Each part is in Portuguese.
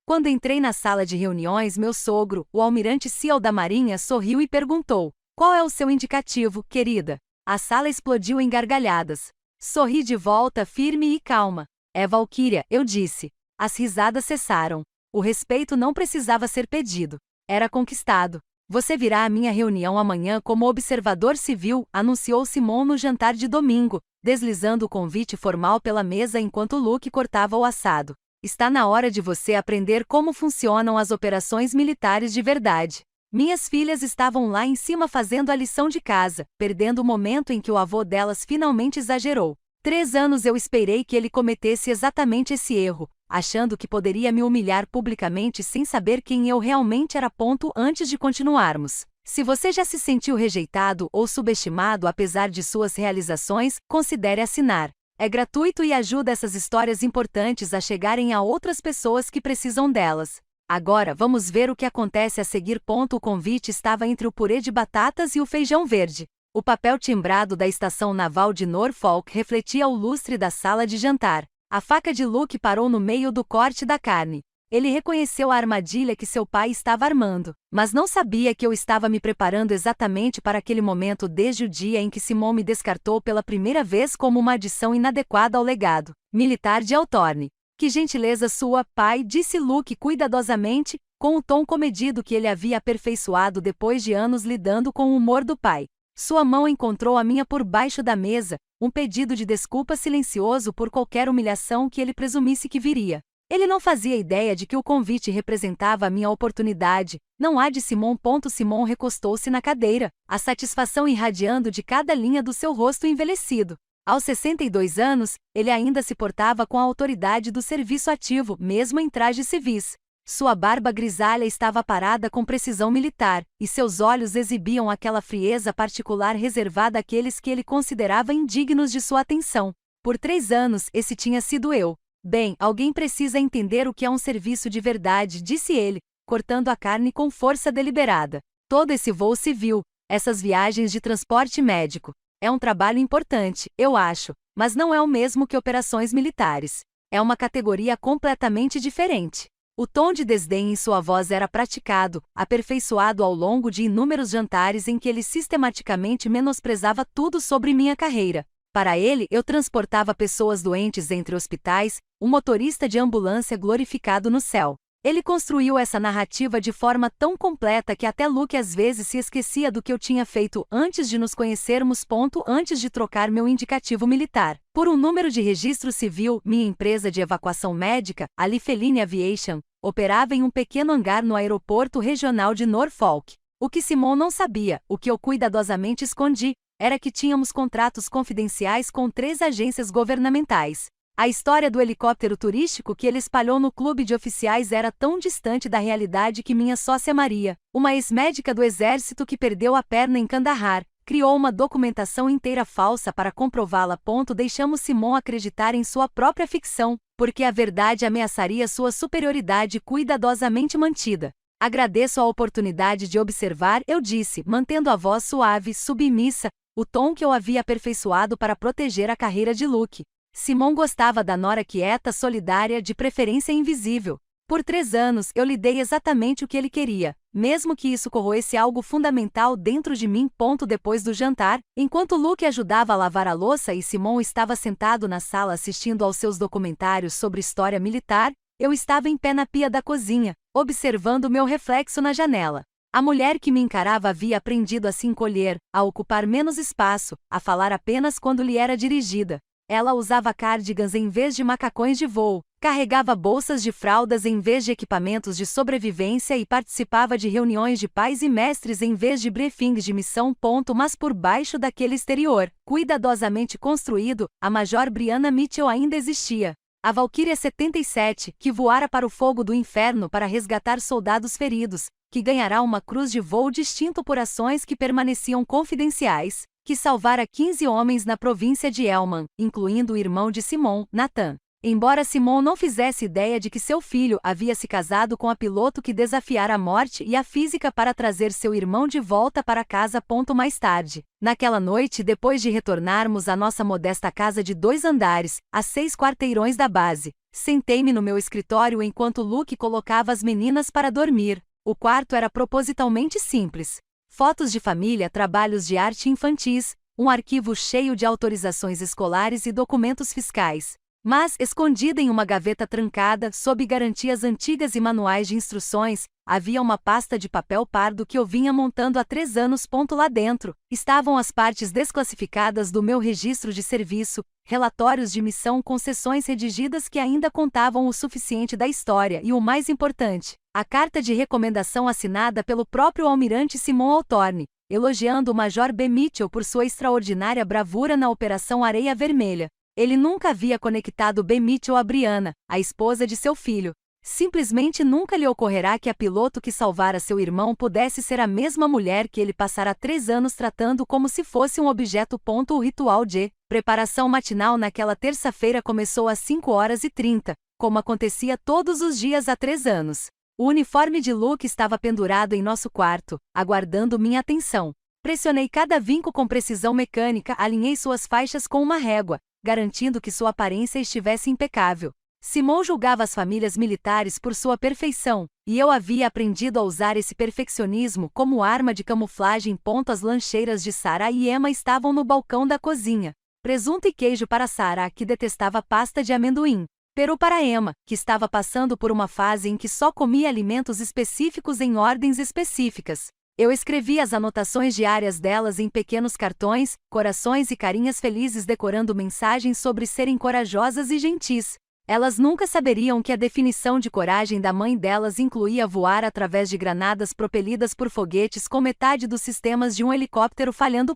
Quando entrei na sala de reuniões, meu sogro, o almirante Seal da Marinha, sorriu e perguntou: "Qual é o seu indicativo, querida?" A sala explodiu em gargalhadas. Sorri de volta, firme e calma. "É Valquíria", eu disse. As risadas cessaram. O respeito não precisava ser pedido. Era conquistado. "Você virá à minha reunião amanhã como observador civil", anunciou Simon no jantar de domingo, deslizando o convite formal pela mesa enquanto Luke cortava o assado. "Está na hora de você aprender como funcionam as operações militares de verdade." Minhas filhas estavam lá em cima fazendo a lição de casa, perdendo o momento em que o avô delas finalmente exagerou. 3 anos eu esperei que ele cometesse exatamente esse erro, achando que poderia me humilhar publicamente sem saber quem eu realmente era. Antes de continuarmos, se você já se sentiu rejeitado ou subestimado apesar de suas realizações, considere assinar. É gratuito e ajuda essas histórias importantes a chegarem a outras pessoas que precisam delas. Agora vamos ver o que acontece a seguir. O convite estava entre o purê de batatas e o feijão verde. O papel timbrado da estação naval de Norfolk refletia o lustre da sala de jantar. A faca de Luke parou no meio do corte da carne. Ele reconheceu a armadilha que seu pai estava armando, mas não sabia que eu estava me preparando exatamente para aquele momento desde o dia em que Simon me descartou pela primeira vez como uma adição inadequada ao legado militar de Hawthorne. "Que gentileza sua, pai", disse Luke cuidadosamente, com o tom comedido que ele havia aperfeiçoado depois de anos lidando com o humor do pai. Sua mão encontrou a minha por baixo da mesa, um pedido de desculpa silencioso por qualquer humilhação que ele presumisse que viria. Ele não fazia ideia de que o convite representava a minha oportunidade. "Não há de Simon." Simon recostou-se na cadeira, a satisfação irradiando de cada linha do seu rosto envelhecido. Aos 62 anos, ele ainda se portava com a autoridade do serviço ativo, mesmo em trajes civis. Sua barba grisalha estava parada com precisão militar, e seus olhos exibiam aquela frieza particular reservada àqueles que ele considerava indignos de sua atenção. Por 3 anos, esse tinha sido eu. "Bem, alguém precisa entender o que é um serviço de verdade", disse ele, cortando a carne com força deliberada. "Todo esse voo civil, essas viagens de transporte médico, é um trabalho importante, eu acho, mas não é o mesmo que operações militares. É uma categoria completamente diferente." O tom de desdém em sua voz era praticado, aperfeiçoado ao longo de inúmeros jantares em que ele sistematicamente menosprezava tudo sobre minha carreira. Para ele, eu transportava pessoas doentes entre hospitais, um motorista de ambulância glorificado no céu. Ele construiu essa narrativa de forma tão completa que até Luke às vezes se esquecia do que eu tinha feito antes de nos conhecermos. Antes de trocar meu indicativo militar por um número de registro civil, minha empresa de evacuação médica, a Lifeline Aviation, operava em um pequeno hangar no aeroporto regional de Norfolk. O que Simon não sabia, o que eu cuidadosamente escondi, era que tínhamos contratos confidenciais com 3 agências governamentais. A história do helicóptero turístico que ele espalhou no clube de oficiais era tão distante da realidade que minha sócia Maria, uma ex-médica do exército que perdeu a perna em Kandahar, criou uma documentação inteira falsa para comprová-la. Deixamos Simon acreditar em sua própria ficção, porque a verdade ameaçaria sua superioridade cuidadosamente mantida. "Agradeço a oportunidade de observar", eu disse, mantendo a voz suave, submissa, o tom que eu havia aperfeiçoado para proteger a carreira de Luke. Simon gostava da nora quieta, solidária, de preferência invisível. Por 3 anos, eu lhe dei exatamente o que ele queria, mesmo que isso corroesse algo fundamental dentro de mim. Depois do jantar, enquanto Luke ajudava a lavar a louça e Simon estava sentado na sala assistindo aos seus documentários sobre história militar, eu estava em pé na pia da cozinha, observando meu reflexo na janela. A mulher que me encarava havia aprendido a se encolher, a ocupar menos espaço, a falar apenas quando lhe era dirigida. Ela usava cardigans em vez de macacões de voo, carregava bolsas de fraldas em vez de equipamentos de sobrevivência e participava de reuniões de pais e mestres em vez de briefings de missão. Mas por baixo daquele exterior, cuidadosamente construído, a Major Brianna Mitchell ainda existia. A Valkyria 77, que voara para o fogo do inferno para resgatar soldados feridos, que ganhará uma cruz de voo distinto por ações que permaneciam confidenciais, que salvara 15 homens na província de Elman, incluindo o irmão de Simon, Nathan. Embora Simon não fizesse ideia de que seu filho havia se casado com a piloto que desafiara a morte e a física para trazer seu irmão de volta para casa. Mais tarde, naquela noite, depois de retornarmos à nossa modesta casa de 2 andares, a 6 quarteirões da base, Sentei-me no meu escritório enquanto Luke colocava as meninas para dormir. O quarto era propositalmente simples. Fotos de família, trabalhos de arte infantis, um arquivo cheio de autorizações escolares e documentos fiscais. Mas, escondida em uma gaveta trancada, sob garantias antigas e manuais de instruções, havia uma pasta de papel pardo que eu vinha montando há 3 anos. Lá dentro estavam as partes desclassificadas do meu registro de serviço, relatórios de missão com seções redigidas que ainda contavam o suficiente da história e, o mais importante, a carta de recomendação assinada pelo próprio almirante Simon Altorne, elogiando o Major B. Mitchell por sua extraordinária bravura na Operação Areia Vermelha. Ele nunca havia conectado B. Mitchell a Brianna, a esposa de seu filho. Simplesmente nunca lhe ocorrerá que a piloto que salvara seu irmão pudesse ser a mesma mulher que ele passara 3 anos tratando como se fosse um objeto. O ritual de preparação matinal naquela terça-feira começou às 5h30, como acontecia todos os dias há 3 anos. O uniforme de Luke estava pendurado em nosso quarto, aguardando minha atenção. Pressionei cada vinco com precisão mecânica, alinhei suas faixas com uma régua, garantindo que sua aparência estivesse impecável. Simon julgava as famílias militares por sua perfeição, e eu havia aprendido a usar esse perfeccionismo como arma de camuflagem. As lancheiras de Sarah e Emma estavam no balcão da cozinha. Presunto e queijo para Sarah, que detestava pasta de amendoim. Peru para Emma, que estava passando por uma fase em que só comia alimentos específicos em ordens específicas. Eu escrevi as anotações diárias delas em pequenos cartões, corações e carinhas felizes decorando mensagens sobre serem corajosas e gentis. Elas nunca saberiam que a definição de coragem da mãe delas incluía voar através de granadas propelidas por foguetes com metade dos sistemas de um helicóptero falhando.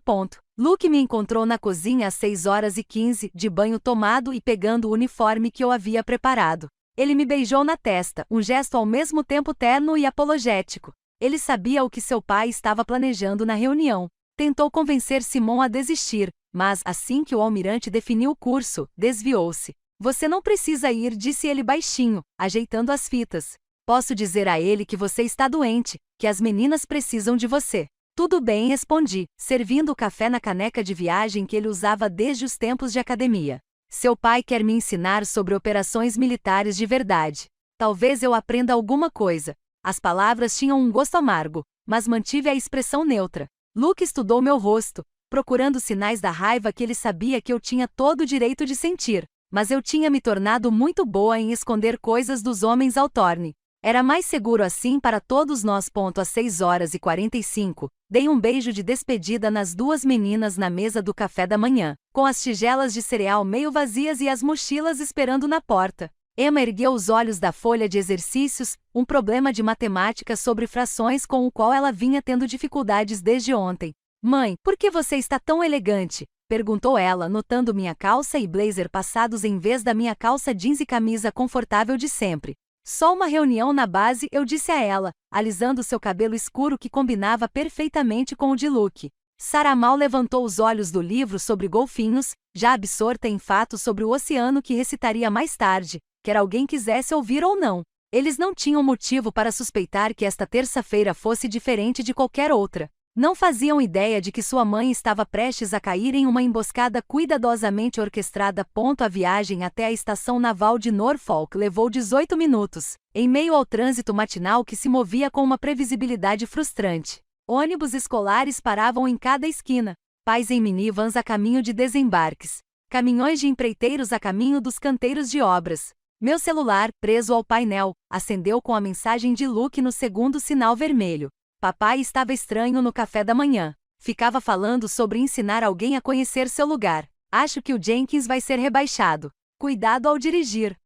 Luke me encontrou na cozinha às 6h15, de banho tomado e pegando o uniforme que eu havia preparado. Ele me beijou na testa, um gesto ao mesmo tempo terno e apologético. Ele sabia o que seu pai estava planejando na reunião. Tentou convencer Simon a desistir, mas, assim que o almirante definiu o curso, desviou-se. Você não precisa ir, disse ele baixinho, ajeitando as fitas. Posso dizer a ele que você está doente, que as meninas precisam de você. Tudo bem, respondi, servindo o café na caneca de viagem que ele usava desde os tempos de academia. Seu pai quer me ensinar sobre operações militares de verdade. Talvez eu aprenda alguma coisa. As palavras tinham um gosto amargo, mas mantive a expressão neutra. Luke estudou meu rosto, procurando sinais da raiva que ele sabia que eu tinha todo o direito de sentir, mas eu tinha me tornado muito boa em esconder coisas dos homens Altorne. Era mais seguro assim para todos nós. Às 6h45, dei um beijo de despedida nas 2 meninas na mesa do café da manhã, com as tigelas de cereal meio vazias e as mochilas esperando na porta. Emma ergueu os olhos da folha de exercícios, um problema de matemática sobre frações com o qual ela vinha tendo dificuldades desde ontem. Mãe, por que você está tão elegante? Perguntou ela, notando minha calça e blazer passados em vez da minha calça jeans e camisa confortável de sempre. Só uma reunião na base, eu disse a ela, alisando seu cabelo escuro que combinava perfeitamente com o de Luke. Sarah mal levantou os olhos do livro sobre golfinhos, já absorta em fatos sobre o oceano que recitaria mais tarde, quer alguém quisesse ouvir ou não. Eles não tinham motivo para suspeitar que esta terça-feira fosse diferente de qualquer outra. Não faziam ideia de que sua mãe estava prestes a cair em uma emboscada cuidadosamente orquestrada. A viagem até a estação naval de Norfolk levou 18 minutos, em meio ao trânsito matinal que se movia com uma previsibilidade frustrante. Ônibus escolares paravam em cada esquina, pais em minivans a caminho de desembarques, caminhões de empreiteiros a caminho dos canteiros de obras. Meu celular, preso ao painel, acendeu com a mensagem de Luke no segundo sinal vermelho. Papai estava estranho no café da manhã. Ficava falando sobre ensinar alguém a conhecer seu lugar. Acho que o Jenkins vai ser rebaixado. Cuidado ao dirigir.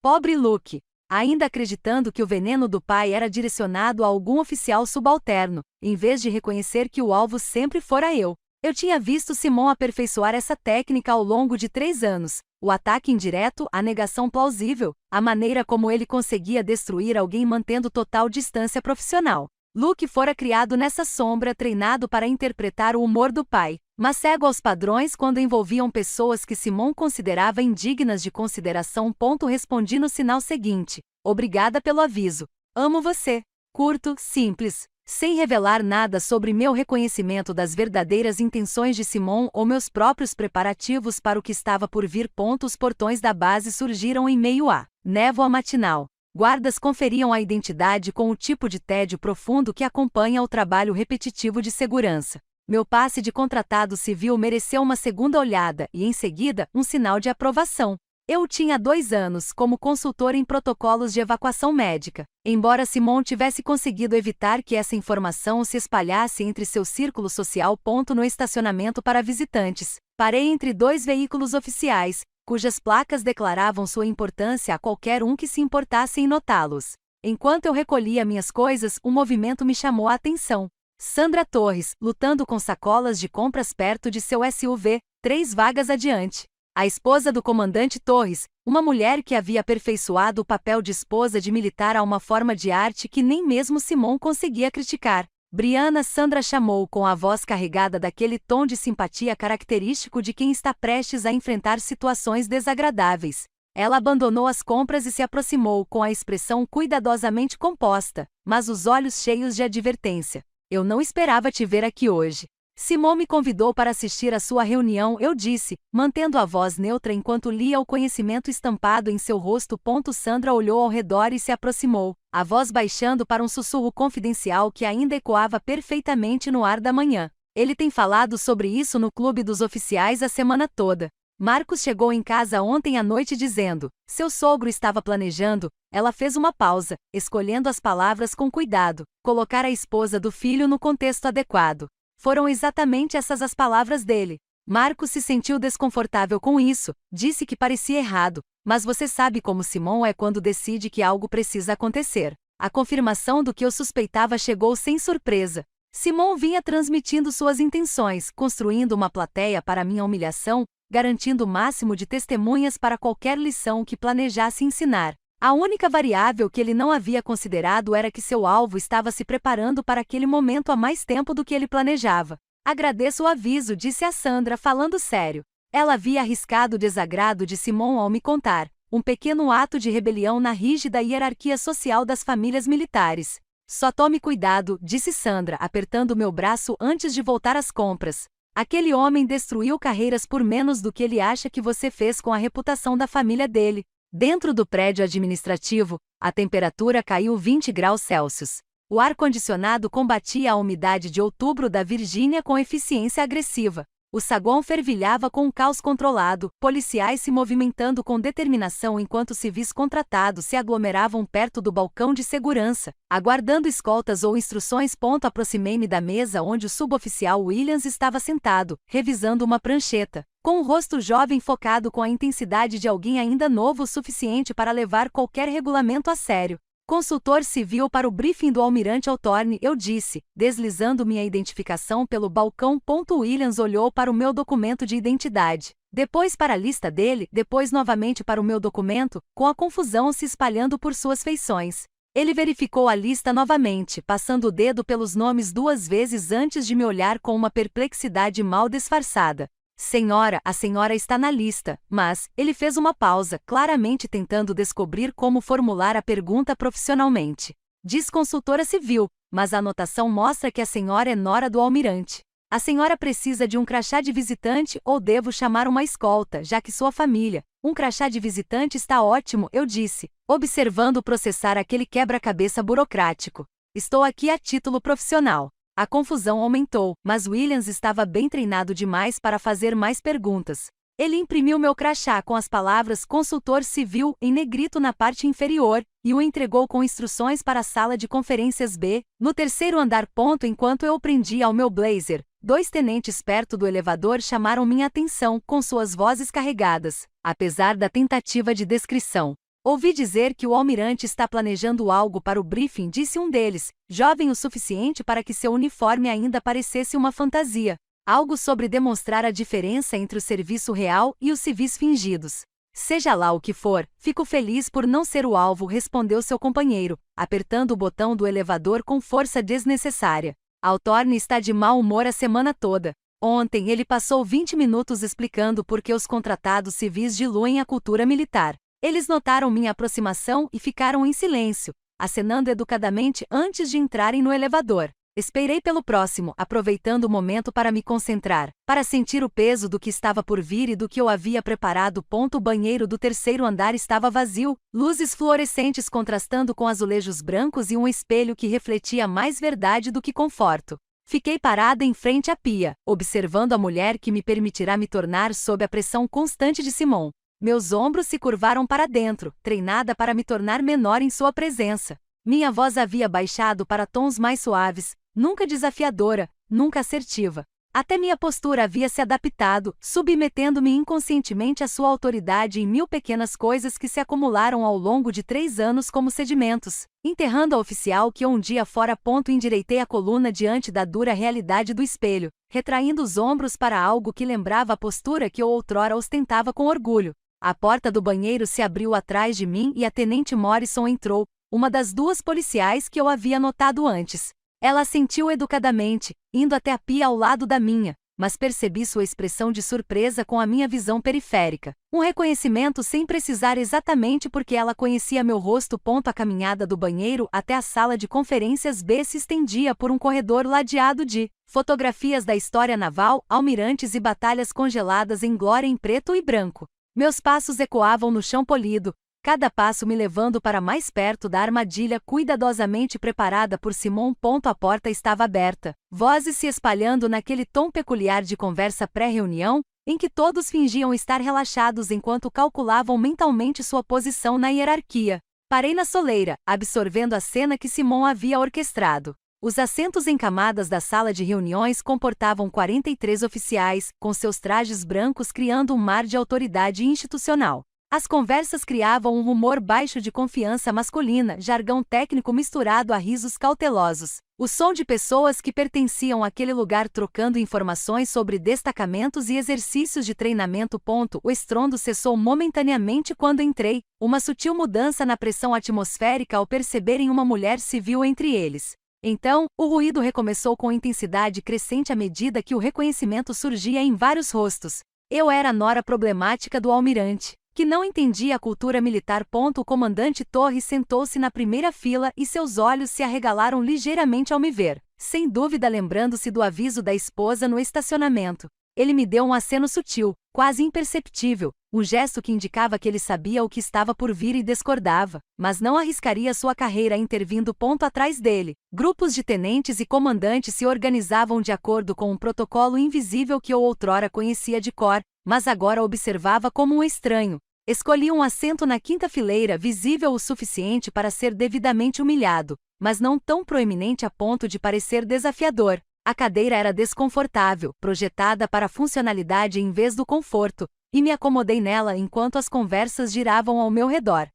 Pobre Luke. Ainda acreditando que o veneno do pai era direcionado a algum oficial subalterno, em vez de reconhecer que o alvo sempre fora eu. Eu tinha visto Simon aperfeiçoar essa técnica ao longo de 3 anos. O ataque indireto, a negação plausível, a maneira como ele conseguia destruir alguém mantendo total distância profissional. Luke fora criado nessa sombra, treinado para interpretar o humor do pai, mas cego aos padrões quando envolviam pessoas que Simon considerava indignas de consideração. Respondi no sinal seguinte. Obrigada pelo aviso. Amo você. Curto, simples. Sem revelar nada sobre meu reconhecimento das verdadeiras intenções de Simon ou meus próprios preparativos para o que estava por vir. Os portões da base surgiram em meio à névoa matinal. Guardas conferiam a identidade com o tipo de tédio profundo que acompanha o trabalho repetitivo de segurança. Meu passe de contratado civil mereceu uma segunda olhada e, em seguida, um sinal de aprovação. Eu tinha 2 anos como consultor em protocolos de evacuação médica. Embora Simon tivesse conseguido evitar que essa informação se espalhasse entre seu círculo social. No estacionamento para visitantes, parei entre 2 veículos oficiais, cujas placas declaravam sua importância a qualquer um que se importasse em notá-los. Enquanto eu recolhia minhas coisas, um movimento me chamou a atenção. Sandra Torres, lutando com sacolas de compras perto de seu SUV, 3 vagas adiante. A esposa do comandante Torres, uma mulher que havia aperfeiçoado o papel de esposa de militar a uma forma de arte que nem mesmo Simon conseguia criticar. Brianna, Sandra chamou com a voz carregada daquele tom de simpatia característico de quem está prestes a enfrentar situações desagradáveis. Ela abandonou as compras e se aproximou com a expressão cuidadosamente composta, mas os olhos cheios de advertência. Eu não esperava te ver aqui hoje. Simon me convidou para assistir à sua reunião, eu disse, mantendo a voz neutra enquanto lia o conhecimento estampado em seu rosto. Sandra olhou ao redor e se aproximou, a voz baixando para um sussurro confidencial que ainda ecoava perfeitamente no ar da manhã. Ele tem falado sobre isso no clube dos oficiais a semana toda. Marcos chegou em casa ontem à noite dizendo, seu sogro estava planejando. Ela fez uma pausa, escolhendo as palavras com cuidado, colocar a esposa do filho no contexto adequado. Foram exatamente essas as palavras dele. Marcos se sentiu desconfortável com isso, disse que parecia errado, mas você sabe como Simon é quando decide que algo precisa acontecer. A confirmação do que eu suspeitava chegou sem surpresa. Simon vinha transmitindo suas intenções, construindo uma plateia para minha humilhação, garantindo o máximo de testemunhas para qualquer lição que planejasse ensinar. A única variável que ele não havia considerado era que seu alvo estava se preparando para aquele momento há mais tempo do que ele planejava. Agradeço o aviso, disse a Sandra, falando sério. Ela havia arriscado o desagrado de Simon ao me contar, um pequeno ato de rebelião na rígida hierarquia social das famílias militares. Só tome cuidado, disse Sandra, apertando meu braço antes de voltar às compras. Aquele homem destruiu carreiras por menos do que ele acha que você fez com a reputação da família dele. Dentro do prédio administrativo, a temperatura caiu 20 graus Celsius. O ar-condicionado combatia a umidade de outubro da Virgínia com eficiência agressiva. O saguão fervilhava com um caos controlado, policiais se movimentando com determinação enquanto civis contratados se aglomeravam perto do balcão de segurança, aguardando escoltas ou instruções. Aproximei-me da mesa onde o suboficial Williams estava sentado, revisando uma prancheta, com um rosto jovem focado com a intensidade de alguém ainda novo o suficiente para levar qualquer regulamento a sério. Consultor civil para o briefing do almirante Hawthorne, eu disse, deslizando minha identificação pelo balcão. Williams olhou para o meu documento de identidade, depois para a lista dele, depois novamente para o meu documento, com a confusão se espalhando por suas feições. Ele verificou a lista novamente, passando o dedo pelos nomes 2 vezes antes de me olhar com uma perplexidade mal disfarçada. Senhora, a senhora está na lista, mas, ele fez uma pausa, claramente tentando descobrir como formular a pergunta profissionalmente. Diz consultora civil, mas a anotação mostra que a senhora é nora do almirante. A senhora precisa de um crachá de visitante ou devo chamar uma escolta, já que sua família. Um crachá de visitante está ótimo, eu disse, observando processar aquele quebra-cabeça burocrático. Estou aqui a título profissional. A confusão aumentou, mas Williams estava bem treinado demais para fazer mais perguntas. Ele imprimiu meu crachá com as palavras consultor civil em negrito na parte inferior e o entregou com instruções para a sala de conferências B, no 3º andar. Enquanto eu o prendia ao meu blazer, 2 tenentes perto do elevador chamaram minha atenção com suas vozes carregadas, apesar da tentativa de descrição. Ouvi dizer que o almirante está planejando algo para o briefing, disse um deles, jovem o suficiente para que seu uniforme ainda parecesse uma fantasia. Algo sobre demonstrar a diferença entre o serviço real e os civis fingidos. Seja lá o que for, fico feliz por não ser o alvo, respondeu seu companheiro, apertando o botão do elevador com força desnecessária. Hawthorne está de mau humor a semana toda. Ontem ele passou 20 minutos explicando por que os contratados civis diluem a cultura militar. Eles notaram minha aproximação e ficaram em silêncio, acenando educadamente antes de entrarem no elevador. Esperei pelo próximo, aproveitando o momento para me concentrar, para sentir o peso do que estava por vir e do que eu havia preparado. O banheiro do terceiro andar estava vazio, luzes fluorescentes contrastando com azulejos brancos e um espelho que refletia mais verdade do que conforto. Fiquei parada em frente à pia, observando a mulher que me permitirá me tornar sob a pressão constante de Simon. Meus ombros se curvaram para dentro, treinada para me tornar menor em sua presença. Minha voz havia baixado para tons mais suaves, nunca desafiadora, nunca assertiva. Até minha postura havia se adaptado, submetendo-me inconscientemente à sua autoridade em mil pequenas coisas que se acumularam ao longo de 3 anos como sedimentos, enterrando a oficial que um dia fora. Endireitei a coluna diante da dura realidade do espelho, retraindo os ombros para algo que lembrava a postura que eu outrora ostentava com orgulho. A porta do banheiro se abriu atrás de mim e a tenente Morrison entrou, uma das 2 policiais que eu havia notado antes. Ela assentiu educadamente, indo até a pia ao lado da minha, mas percebi sua expressão de surpresa com a minha visão periférica. Um reconhecimento sem precisar exatamente porque ela conhecia meu rosto. A caminhada do banheiro até a sala de conferências B se estendia por um corredor ladeado de fotografias da história naval, almirantes e batalhas congeladas em glória em preto e branco. Meus passos ecoavam no chão polido, cada passo me levando para mais perto da armadilha cuidadosamente preparada por Simon. A porta estava aberta, vozes se espalhando naquele tom peculiar de conversa pré-reunião, em que todos fingiam estar relaxados enquanto calculavam mentalmente sua posição na hierarquia. Parei na soleira, absorvendo a cena que Simon havia orquestrado. Os assentos em camadas da sala de reuniões comportavam 43 oficiais, com seus trajes brancos criando um mar de autoridade institucional. As conversas criavam um rumor baixo de confiança masculina, jargão técnico misturado a risos cautelosos. O som de pessoas que pertenciam àquele lugar trocando informações sobre destacamentos e exercícios de treinamento. O estrondo cessou momentaneamente quando entrei, uma sutil mudança na pressão atmosférica ao perceberem uma mulher civil entre eles. Então, o ruído recomeçou com intensidade crescente à medida que o reconhecimento surgia em vários rostos. Eu era a nora problemática do almirante, que não entendia a cultura militar. O comandante Torres sentou-se na primeira fila e seus olhos se arregalaram ligeiramente ao me ver, sem dúvida lembrando-se do aviso da esposa no estacionamento. Ele me deu um aceno sutil, quase imperceptível, um gesto que indicava que ele sabia o que estava por vir e discordava, mas não arriscaria sua carreira intervindo. Atrás dele, grupos de tenentes e comandantes se organizavam de acordo com um protocolo invisível que eu outrora conhecia de cor, mas agora observava como um estranho. Escolhi um assento na 5ª fileira, visível o suficiente para ser devidamente humilhado, mas não tão proeminente a ponto de parecer desafiador. A cadeira era desconfortável, projetada para a funcionalidade em vez do conforto, e me acomodei nela enquanto as conversas giravam ao meu redor.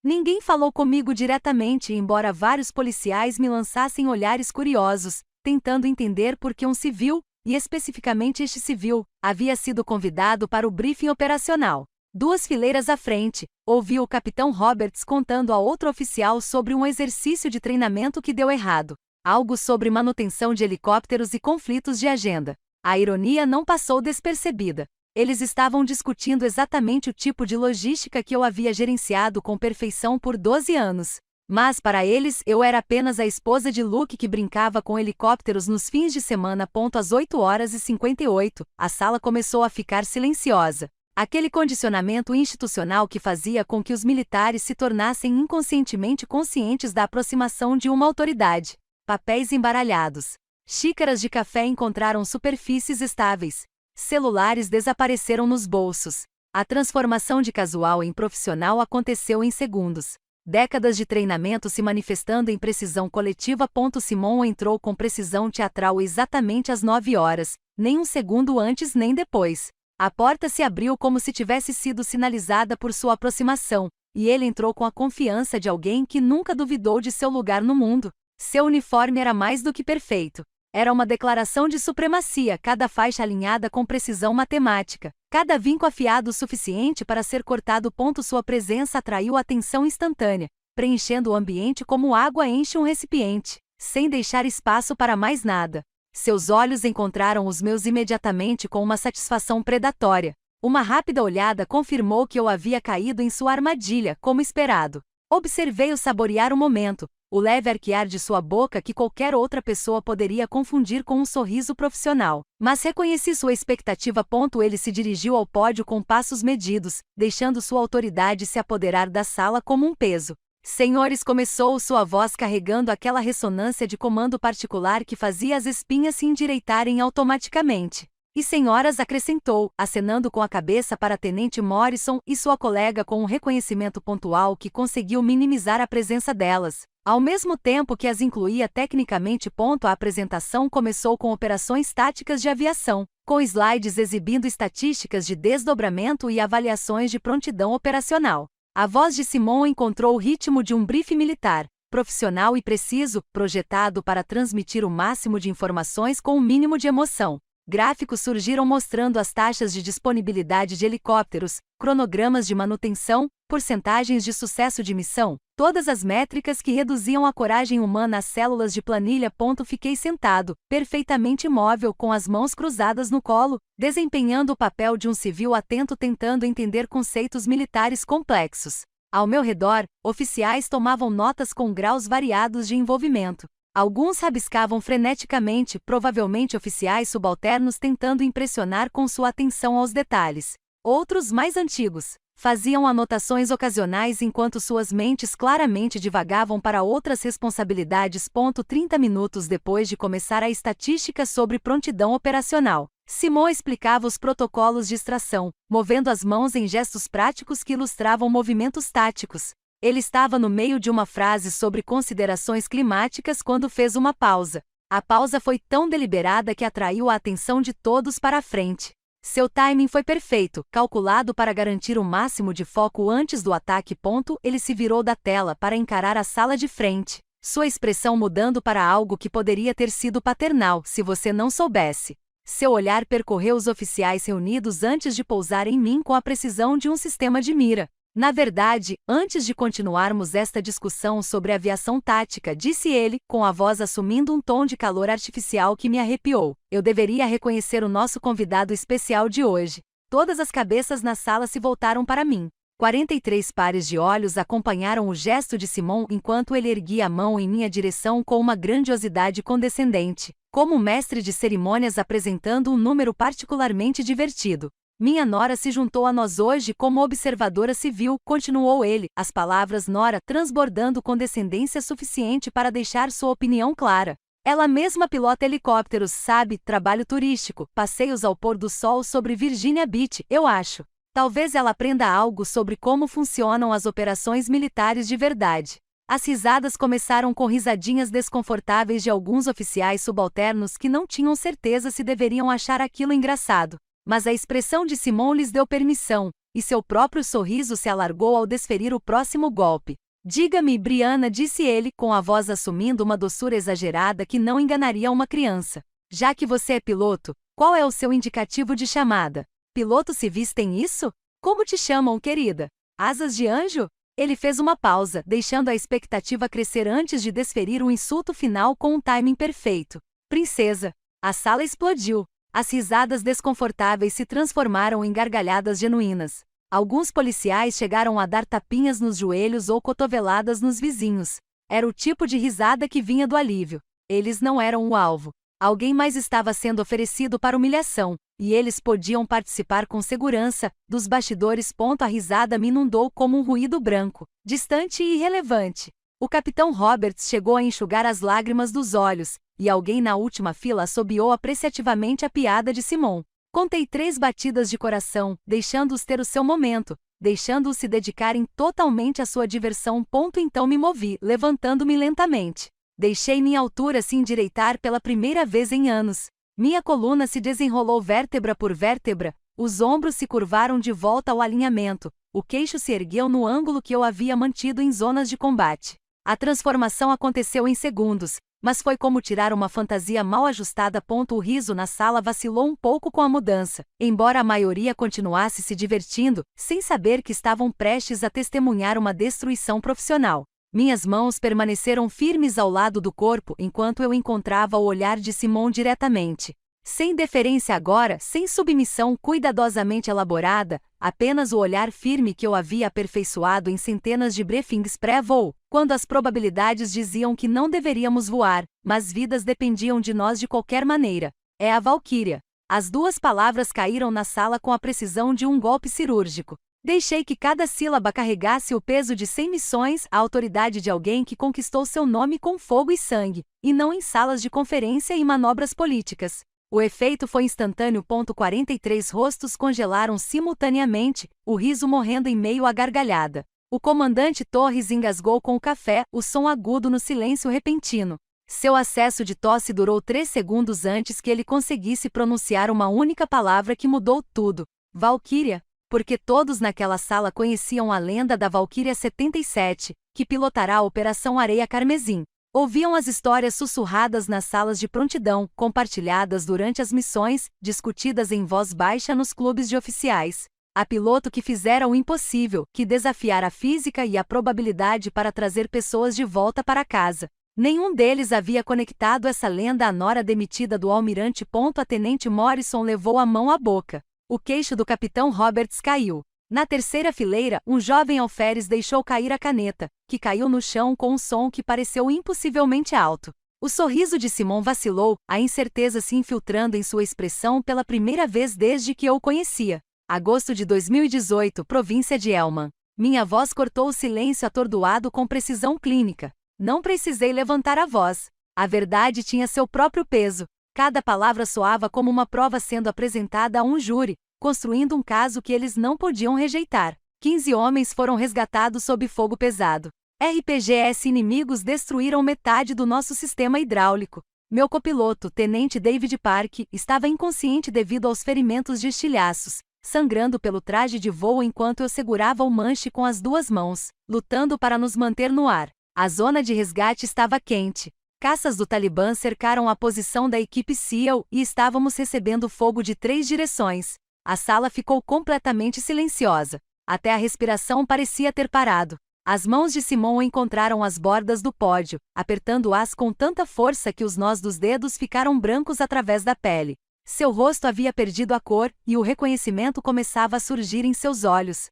Ninguém falou comigo diretamente, embora vários policiais me lançassem olhares curiosos, tentando entender por que um civil, e especificamente este civil, havia sido convidado para o briefing operacional. 2 fileiras à frente, ouvi o capitão Roberts contando a outro oficial sobre um exercício de treinamento que deu errado. Algo sobre manutenção de helicópteros e conflitos de agenda. A ironia não passou despercebida. Eles estavam discutindo exatamente o tipo de logística que eu havia gerenciado com perfeição por 12 anos. Mas para eles eu era apenas a esposa de Luke que brincava com helicópteros nos fins de semana. Às 8h58, a sala começou a ficar silenciosa. Aquele condicionamento institucional que fazia com que os militares se tornassem inconscientemente conscientes da aproximação de uma autoridade. Papéis embaralhados. Xícaras de café encontraram superfícies estáveis. Celulares desapareceram nos bolsos. A transformação de casual em profissional aconteceu em segundos. Décadas de treinamento se manifestando em precisão coletiva. Simon entrou com precisão teatral exatamente às 9 horas, nem um segundo antes nem depois. A porta se abriu como se tivesse sido sinalizada por sua aproximação, e ele entrou com a confiança de alguém que nunca duvidou de seu lugar no mundo. Seu uniforme era mais do que perfeito. Era uma declaração de supremacia, cada faixa alinhada com precisão matemática, cada vinco afiado o suficiente para ser cortado. Sua presença atraiu atenção instantânea, preenchendo o ambiente como água enche um recipiente, sem deixar espaço para mais nada. Seus olhos encontraram os meus imediatamente com uma satisfação predatória. Uma rápida olhada confirmou que eu havia caído em sua armadilha, como esperado. Observei-o saborear o momento, o leve arquear de sua boca que qualquer outra pessoa poderia confundir com um sorriso profissional. Mas reconheci sua expectativa. Ele se dirigiu ao pódio com passos medidos, deixando sua autoridade se apoderar da sala como um peso. Senhores, começou sua voz carregando aquela ressonância de comando particular que fazia as espinhas se endireitarem automaticamente. E senhoras, acrescentou, acenando com a cabeça para Tenente Morrison e sua colega com um reconhecimento pontual que conseguiu minimizar a presença delas, ao mesmo tempo que as incluía tecnicamente. A apresentação começou com operações táticas de aviação, com slides exibindo estatísticas de desdobramento e avaliações de prontidão operacional. A voz de Simon encontrou o ritmo de um briefing militar, profissional e preciso, projetado para transmitir o máximo de informações com o mínimo de emoção. Gráficos surgiram mostrando as taxas de disponibilidade de helicópteros, cronogramas de manutenção, porcentagens de sucesso de missão, todas as métricas que reduziam a coragem humana às células de planilha. Fiquei sentado, perfeitamente imóvel, com as mãos cruzadas no colo, desempenhando o papel de um civil atento tentando entender conceitos militares complexos. Ao meu redor, oficiais tomavam notas com graus variados de envolvimento. Alguns rabiscavam freneticamente, provavelmente oficiais subalternos tentando impressionar com sua atenção aos detalhes. Outros, mais antigos, faziam anotações ocasionais enquanto suas mentes claramente divagavam para outras responsabilidades. 30 minutos depois de começar a estatística sobre prontidão operacional, Simon explicava os protocolos de extração, movendo as mãos em gestos práticos que ilustravam movimentos táticos. Ele estava no meio de uma frase sobre considerações climáticas quando fez uma pausa. A pausa foi tão deliberada que atraiu a atenção de todos para a frente. Seu timing foi perfeito, calculado para garantir o máximo de foco antes do ataque. Ele se virou da tela para encarar a sala de frente, sua expressão mudando para algo que poderia ter sido paternal se você não soubesse. Seu olhar percorreu os oficiais reunidos antes de pousar em mim com a precisão de um sistema de mira. Na verdade, antes de continuarmos esta discussão sobre aviação tática, disse ele, com a voz assumindo um tom de calor artificial que me arrepiou, eu deveria reconhecer o nosso convidado especial de hoje. Todas as cabeças na sala se voltaram para mim. 43 pares de olhos acompanharam o gesto de Simon enquanto ele erguia a mão em minha direção com uma grandiosidade condescendente, como um mestre de cerimônias apresentando um número particularmente divertido. Minha nora se juntou a nós hoje como observadora civil, continuou ele, as palavras nora transbordando condescendência suficiente para deixar sua opinião clara. Ela mesma pilota helicópteros, sabe, trabalho turístico, passeios ao pôr do sol sobre Virginia Beach, eu acho. Talvez ela aprenda algo sobre como funcionam as operações militares de verdade. As risadas começaram com risadinhas desconfortáveis de alguns oficiais subalternos que não tinham certeza se deveriam achar aquilo engraçado. Mas a expressão de Simon lhes deu permissão, e seu próprio sorriso se alargou ao desferir o próximo golpe. Diga-me, Brianna, disse ele, com a voz assumindo uma doçura exagerada que não enganaria uma criança. Já que você é piloto, qual é o seu indicativo de chamada? Pilotos civis têm isso? Como te chamam, querida? Asas de anjo? Ele fez uma pausa, deixando a expectativa crescer antes de desferir o insulto final com um timing perfeito. Princesa. A sala explodiu. As risadas desconfortáveis se transformaram em gargalhadas genuínas. Alguns policiais chegaram a dar tapinhas nos joelhos ou cotoveladas nos vizinhos. Era o tipo de risada que vinha do alívio. Eles não eram o alvo. Alguém mais estava sendo oferecido para humilhação, e eles podiam participar com segurança. Dos bastidores. A risada me inundou como um ruído branco, distante e irrelevante. O capitão Roberts chegou a enxugar as lágrimas dos olhos, e alguém na última fila assobiou apreciativamente a piada de Simon. Contei 3 batidas de coração, deixando-os ter o seu momento, deixando-os se dedicarem totalmente à sua diversão. Então me movi, levantando-me lentamente. Deixei minha altura se endireitar pela primeira vez em anos. Minha coluna se desenrolou vértebra por vértebra, os ombros se curvaram de volta ao alinhamento, o queixo se ergueu no ângulo que eu havia mantido em zonas de combate. A transformação aconteceu em segundos, mas foi como tirar uma fantasia mal ajustada. O riso na sala vacilou um pouco com a mudança, embora a maioria continuasse se divertindo, sem saber que estavam prestes a testemunhar uma destruição profissional. Minhas mãos permaneceram firmes ao lado do corpo enquanto eu encontrava o olhar de Simon diretamente. Sem deferência agora, sem submissão cuidadosamente elaborada, apenas o olhar firme que eu havia aperfeiçoado em centenas de briefings pré-voo, quando as probabilidades diziam que não deveríamos voar, mas vidas dependiam de nós de qualquer maneira. É a Valquíria. As duas palavras caíram na sala com a precisão de um golpe cirúrgico. Deixei que cada sílaba carregasse o peso de 100 missões, a autoridade de alguém que conquistou seu nome com fogo e sangue, e não em salas de conferência e manobras políticas. O efeito foi instantâneo. 43 rostos congelaram simultaneamente, o riso morrendo em meio à gargalhada. O comandante Torres engasgou com o café, o som agudo no silêncio repentino. Seu acesso de tosse durou 3 segundos antes que ele conseguisse pronunciar uma única palavra que mudou tudo. Valquíria. Porque todos naquela sala conheciam a lenda da Valquíria 77, que pilotará a Operação Areia Carmesim. Ouviam as histórias sussurradas nas salas de prontidão, compartilhadas durante as missões, discutidas em voz baixa nos clubes de oficiais. A piloto que fizera o impossível, que desafiara a física e a probabilidade para trazer pessoas de volta para casa. Nenhum deles havia conectado essa lenda à nora demitida do almirante. A tenente Morrison levou a mão à boca. O queixo do capitão Roberts caiu. Na terceira fileira, um jovem alferes deixou cair a caneta, que caiu no chão com um som que pareceu impossivelmente alto. O sorriso de Simon vacilou, a incerteza se infiltrando em sua expressão pela primeira vez desde que eu o conhecia. Agosto de 2018, província de Helmand. Minha voz cortou o silêncio atordoado com precisão clínica. Não precisei levantar a voz. A verdade tinha seu próprio peso. Cada palavra soava como uma prova sendo apresentada a um júri, construindo um caso que eles não podiam rejeitar. 15 homens foram resgatados sob fogo pesado. RPGs inimigos destruíram metade do nosso sistema hidráulico. Meu copiloto, tenente David Park, estava inconsciente devido aos ferimentos de estilhaços, sangrando pelo traje de voo enquanto eu segurava o manche com as duas mãos, lutando para nos manter no ar. A zona de resgate estava quente. Caças do Talibã cercaram a posição da equipe SEAL e estávamos recebendo fogo de 3 direções. A sala ficou completamente silenciosa. Até a respiração parecia ter parado. As mãos de Simon encontraram as bordas do pódio, apertando-as com tanta força que os nós dos dedos ficaram brancos através da pele. Seu rosto havia perdido a cor, e o reconhecimento começava a surgir em seus olhos,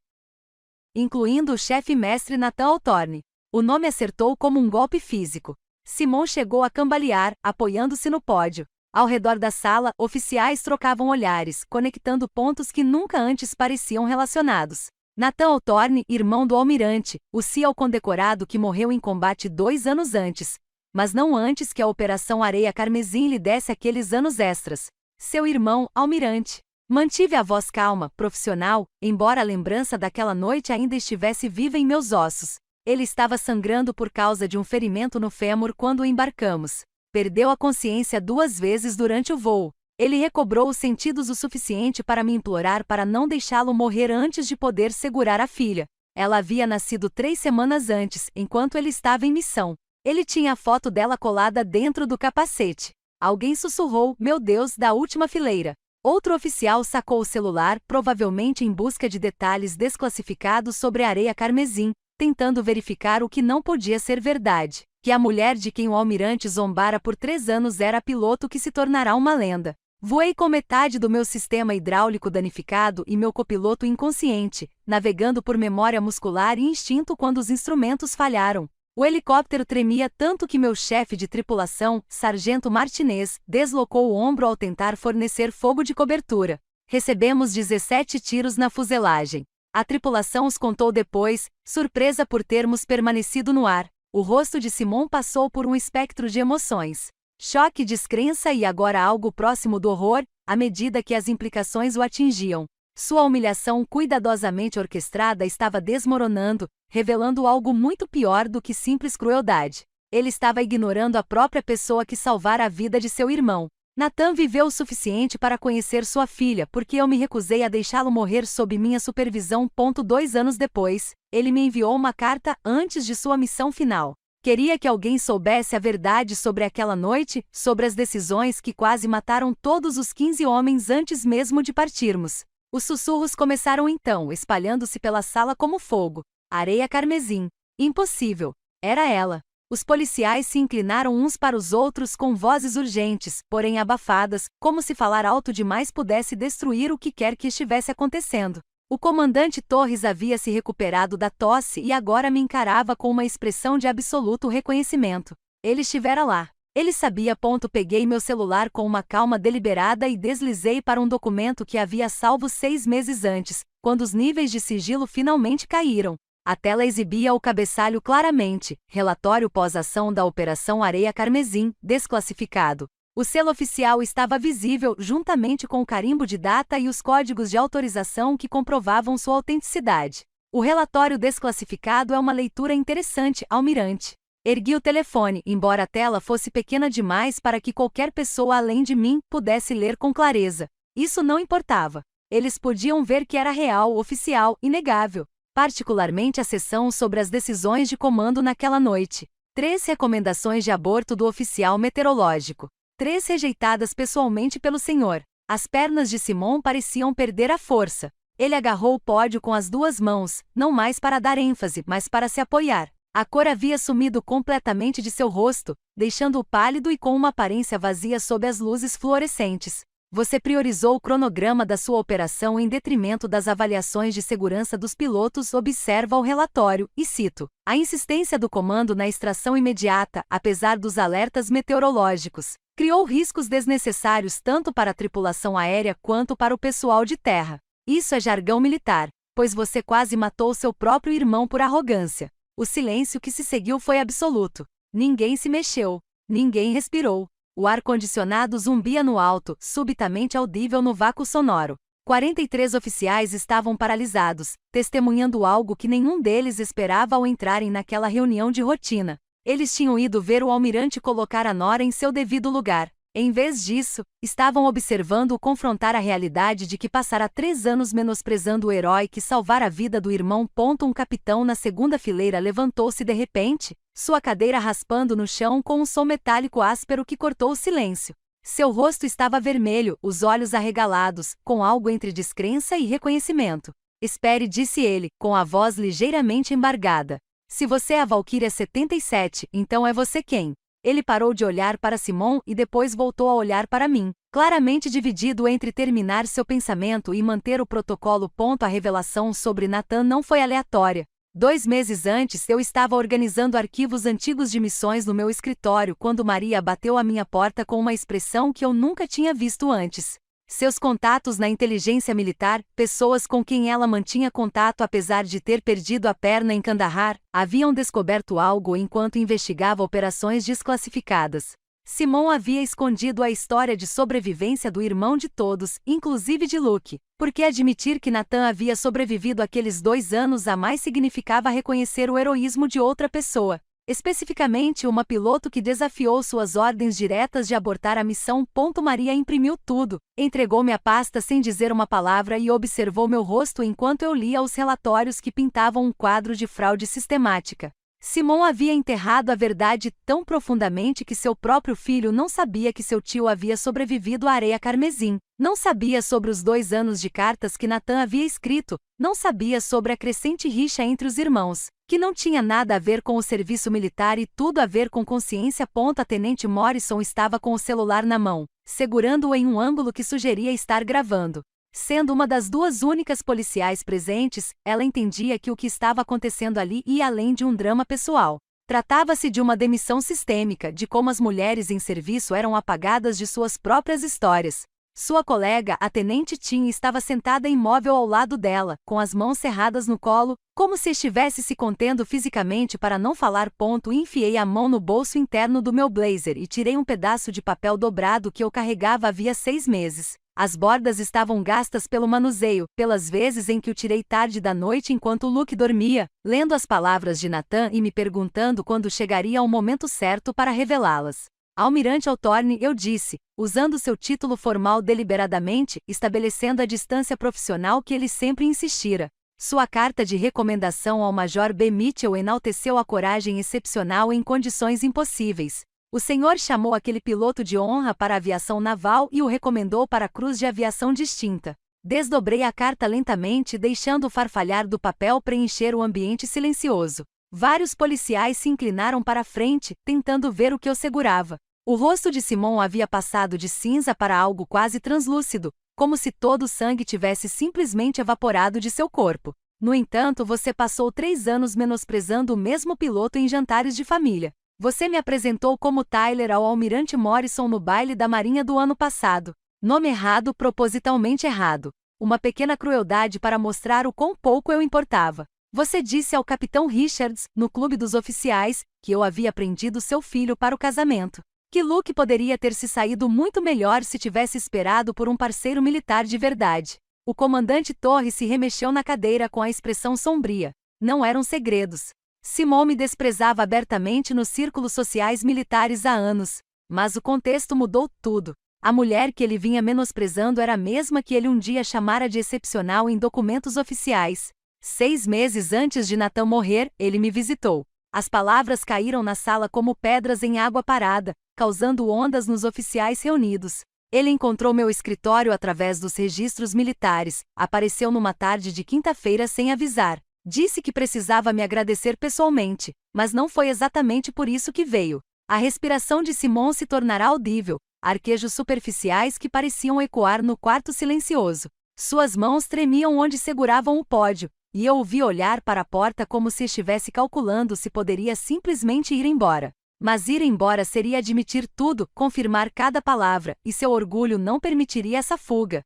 incluindo o chefe-mestre Nathan Altorne. O nome acertou como um golpe físico. Simon chegou a cambalear, apoiando-se no pódio. Ao redor da sala, oficiais trocavam olhares, conectando pontos que nunca antes pareciam relacionados. Nathan Altorne, irmão do almirante, o SEAL condecorado que morreu em combate 2 anos antes. Mas não antes que a Operação Areia Carmesim lhe desse aqueles anos extras. Seu irmão, almirante. Mantive a voz calma, profissional, embora a lembrança daquela noite ainda estivesse viva em meus ossos. Ele estava sangrando por causa de um ferimento no fêmur quando embarcamos. Perdeu a consciência 2 vezes durante o voo. Ele recobrou os sentidos o suficiente para me implorar para não deixá-lo morrer antes de poder segurar a filha. Ela havia nascido 3 semanas antes, enquanto ele estava em missão. Ele tinha a foto dela colada dentro do capacete. Alguém sussurrou, meu Deus, da última fileira. Outro oficial sacou o celular, provavelmente em busca de detalhes desclassificados sobre a Areia Carmesim, tentando verificar o que não podia ser verdade. Que a mulher de quem o almirante zombara por 3 anos era a piloto que se tornará uma lenda. Voei com metade do meu sistema hidráulico danificado e meu copiloto inconsciente, navegando por memória muscular e instinto quando os instrumentos falharam. O helicóptero tremia tanto que meu chefe de tripulação, Sargento Martinez, deslocou o ombro ao tentar fornecer fogo de cobertura. Recebemos 17 tiros na fuselagem. A tripulação os contou depois, surpresa por termos permanecido no ar. O rosto de Simon passou por um espectro de emoções. Choque, descrença e agora algo próximo do horror, à medida que as implicações o atingiam. Sua humilhação cuidadosamente orquestrada estava desmoronando, revelando algo muito pior do que simples crueldade. Ele estava ignorando a própria pessoa que salvara a vida de seu irmão. Nathan viveu o suficiente para conhecer sua filha porque eu me recusei a deixá-lo morrer sob minha supervisão. 2 anos depois, ele me enviou uma carta antes de sua missão final. Queria que alguém soubesse a verdade sobre aquela noite, sobre as decisões que quase mataram todos os 15 homens antes mesmo de partirmos. Os sussurros começaram então, espalhando-se pela sala como fogo. Areia Carmesim. Impossível. Era ela. Os policiais se inclinaram uns para os outros com vozes urgentes, porém abafadas, como se falar alto demais pudesse destruir o que quer que estivesse acontecendo. O comandante Torres havia se recuperado da tosse e agora me encarava com uma expressão de absoluto reconhecimento. Ele estivera lá. Ele sabia. Peguei meu celular com uma calma deliberada e deslizei para um documento que havia salvo 6 meses antes, quando os níveis de sigilo finalmente caíram. A tela exibia o cabeçalho claramente: relatório pós-ação da Operação Areia Carmesim, desclassificado. O selo oficial estava visível, juntamente com o carimbo de data e os códigos de autorização que comprovavam sua autenticidade. O relatório desclassificado é uma leitura interessante, almirante. Ergui o telefone, embora a tela fosse pequena demais para que qualquer pessoa além de mim pudesse ler com clareza. Isso não importava. Eles podiam ver que era real, oficial, inegável. Particularmente a seção sobre as decisões de comando naquela noite. 3 recomendações de aborto do oficial meteorológico. 3 rejeitadas pessoalmente pelo senhor. As pernas de Simon pareciam perder a força. Ele agarrou o pódio com as 2 mãos, não mais para dar ênfase, mas para se apoiar. A cor havia sumido completamente de seu rosto, deixando-o pálido e com uma aparência vazia sob as luzes fluorescentes. Você priorizou o cronograma da sua operação em detrimento das avaliações de segurança dos pilotos. Observa o relatório, e cito: a insistência do comando na extração imediata, apesar dos alertas meteorológicos, criou riscos desnecessários tanto para a tripulação aérea quanto para o pessoal de terra. Isso é jargão militar, pois você quase matou seu próprio irmão por arrogância. O silêncio que se seguiu foi absoluto. Ninguém se mexeu. Ninguém respirou. O ar-condicionado zumbia no alto, subitamente audível no vácuo sonoro. 43 oficiais estavam paralisados, testemunhando algo que nenhum deles esperava ao entrarem naquela reunião de rotina. Eles tinham ido ver o almirante colocar a Nora em seu devido lugar. Em vez disso, estavam observando-o confrontar a realidade de que passara 3 anos menosprezando o herói que salvara a vida do irmão. Um capitão na segunda fileira levantou-se de repente, sua cadeira raspando no chão com um som metálico áspero que cortou o silêncio. Seu rosto estava vermelho, os olhos arregalados, com algo entre descrença e reconhecimento. Espere, disse ele, com a voz ligeiramente embargada. Se você é a Valkyria 77, então é você quem? Ele parou de olhar para Simon e depois voltou a olhar para mim, claramente dividido entre terminar seu pensamento e manter o protocolo. A revelação sobre Nathan não foi aleatória. 2 meses antes eu estava organizando arquivos antigos de missões no meu escritório quando Maria bateu à minha porta com uma expressão que eu nunca tinha visto antes. Seus contatos na inteligência militar, pessoas com quem ela mantinha contato apesar de ter perdido a perna em Kandahar, haviam descoberto algo enquanto investigava operações desclassificadas. Simon havia escondido a história de sobrevivência do irmão de todos, inclusive de Luke, porque admitir que Nathan havia sobrevivido aqueles 2 anos a mais significava reconhecer o heroísmo de outra pessoa. Especificamente uma piloto que desafiou suas ordens diretas de abortar a missão. Maria imprimiu tudo, entregou-me a pasta sem dizer uma palavra e observou meu rosto enquanto eu lia os relatórios que pintavam um quadro de fraude sistemática. Simon havia enterrado a verdade tão profundamente que seu próprio filho não sabia que seu tio havia sobrevivido à Areia Carmesim, não sabia sobre os 2 anos de cartas que Nathan havia escrito, não sabia sobre a crescente rixa entre os irmãos, que não tinha nada a ver com o serviço militar e tudo a ver com consciência. A tenente Morrison estava com o celular na mão, segurando-o em um ângulo que sugeria estar gravando. Sendo uma das 2 únicas policiais presentes, ela entendia que o que estava acontecendo ali ia além de um drama pessoal. Tratava-se de uma demissão sistêmica, de como as mulheres em serviço eram apagadas de suas próprias histórias. Sua colega, a tenente Tim, estava sentada imóvel ao lado dela, com as mãos cerradas no colo, como se estivesse se contendo fisicamente para não falar. Enfiei a mão no bolso interno do meu blazer e tirei um pedaço de papel dobrado que eu carregava havia 6 meses. As bordas estavam gastas pelo manuseio, pelas vezes em que o tirei tarde da noite enquanto Luke dormia, lendo as palavras de Nathan e me perguntando quando chegaria o momento certo para revelá-las. Almirante Hawthorne, eu disse, usando seu título formal deliberadamente, estabelecendo a distância profissional que ele sempre insistira. Sua carta de recomendação ao Major B. Mitchell enalteceu a coragem excepcional em condições impossíveis. O senhor chamou aquele piloto de honra para a aviação naval e o recomendou para a Cruz de Aviação Distinta. Desdobrei a carta lentamente, deixando-o farfalhar do papel preencher o ambiente silencioso. Vários policiais se inclinaram para a frente, tentando ver o que eu segurava. O rosto de Simon havia passado de cinza para algo quase translúcido, como se todo o sangue tivesse simplesmente evaporado de seu corpo. No entanto, você passou 3 anos menosprezando o mesmo piloto em jantares de família. Você me apresentou como Tyler ao almirante Morrison no baile da Marinha do ano passado. Nome errado, propositalmente errado. Uma pequena crueldade para mostrar o quão pouco eu importava. Você disse ao capitão Richards, no clube dos oficiais, que eu havia prendido seu filho para o casamento. Que Luke poderia ter se saído muito melhor se tivesse esperado por um parceiro militar de verdade. O comandante Torres se remexeu na cadeira com a expressão sombria. Não eram segredos. Simon me desprezava abertamente nos círculos sociais militares há anos. Mas o contexto mudou tudo. A mulher que ele vinha menosprezando era a mesma que ele um dia chamara de excepcional em documentos oficiais. 6 meses antes de Nathan morrer, ele me visitou. As palavras caíram na sala como pedras em água parada, causando ondas nos oficiais reunidos. Ele encontrou meu escritório através dos registros militares, apareceu numa tarde de quinta-feira sem avisar. Disse que precisava me agradecer pessoalmente, mas não foi exatamente por isso que veio. A respiração de Simon se tornará audível, arquejos superficiais que pareciam ecoar no quarto silencioso. Suas mãos tremiam onde seguravam o pódio, e eu o vi olhar para a porta como se estivesse calculando se poderia simplesmente ir embora. Mas ir embora seria admitir tudo, confirmar cada palavra, e seu orgulho não permitiria essa fuga.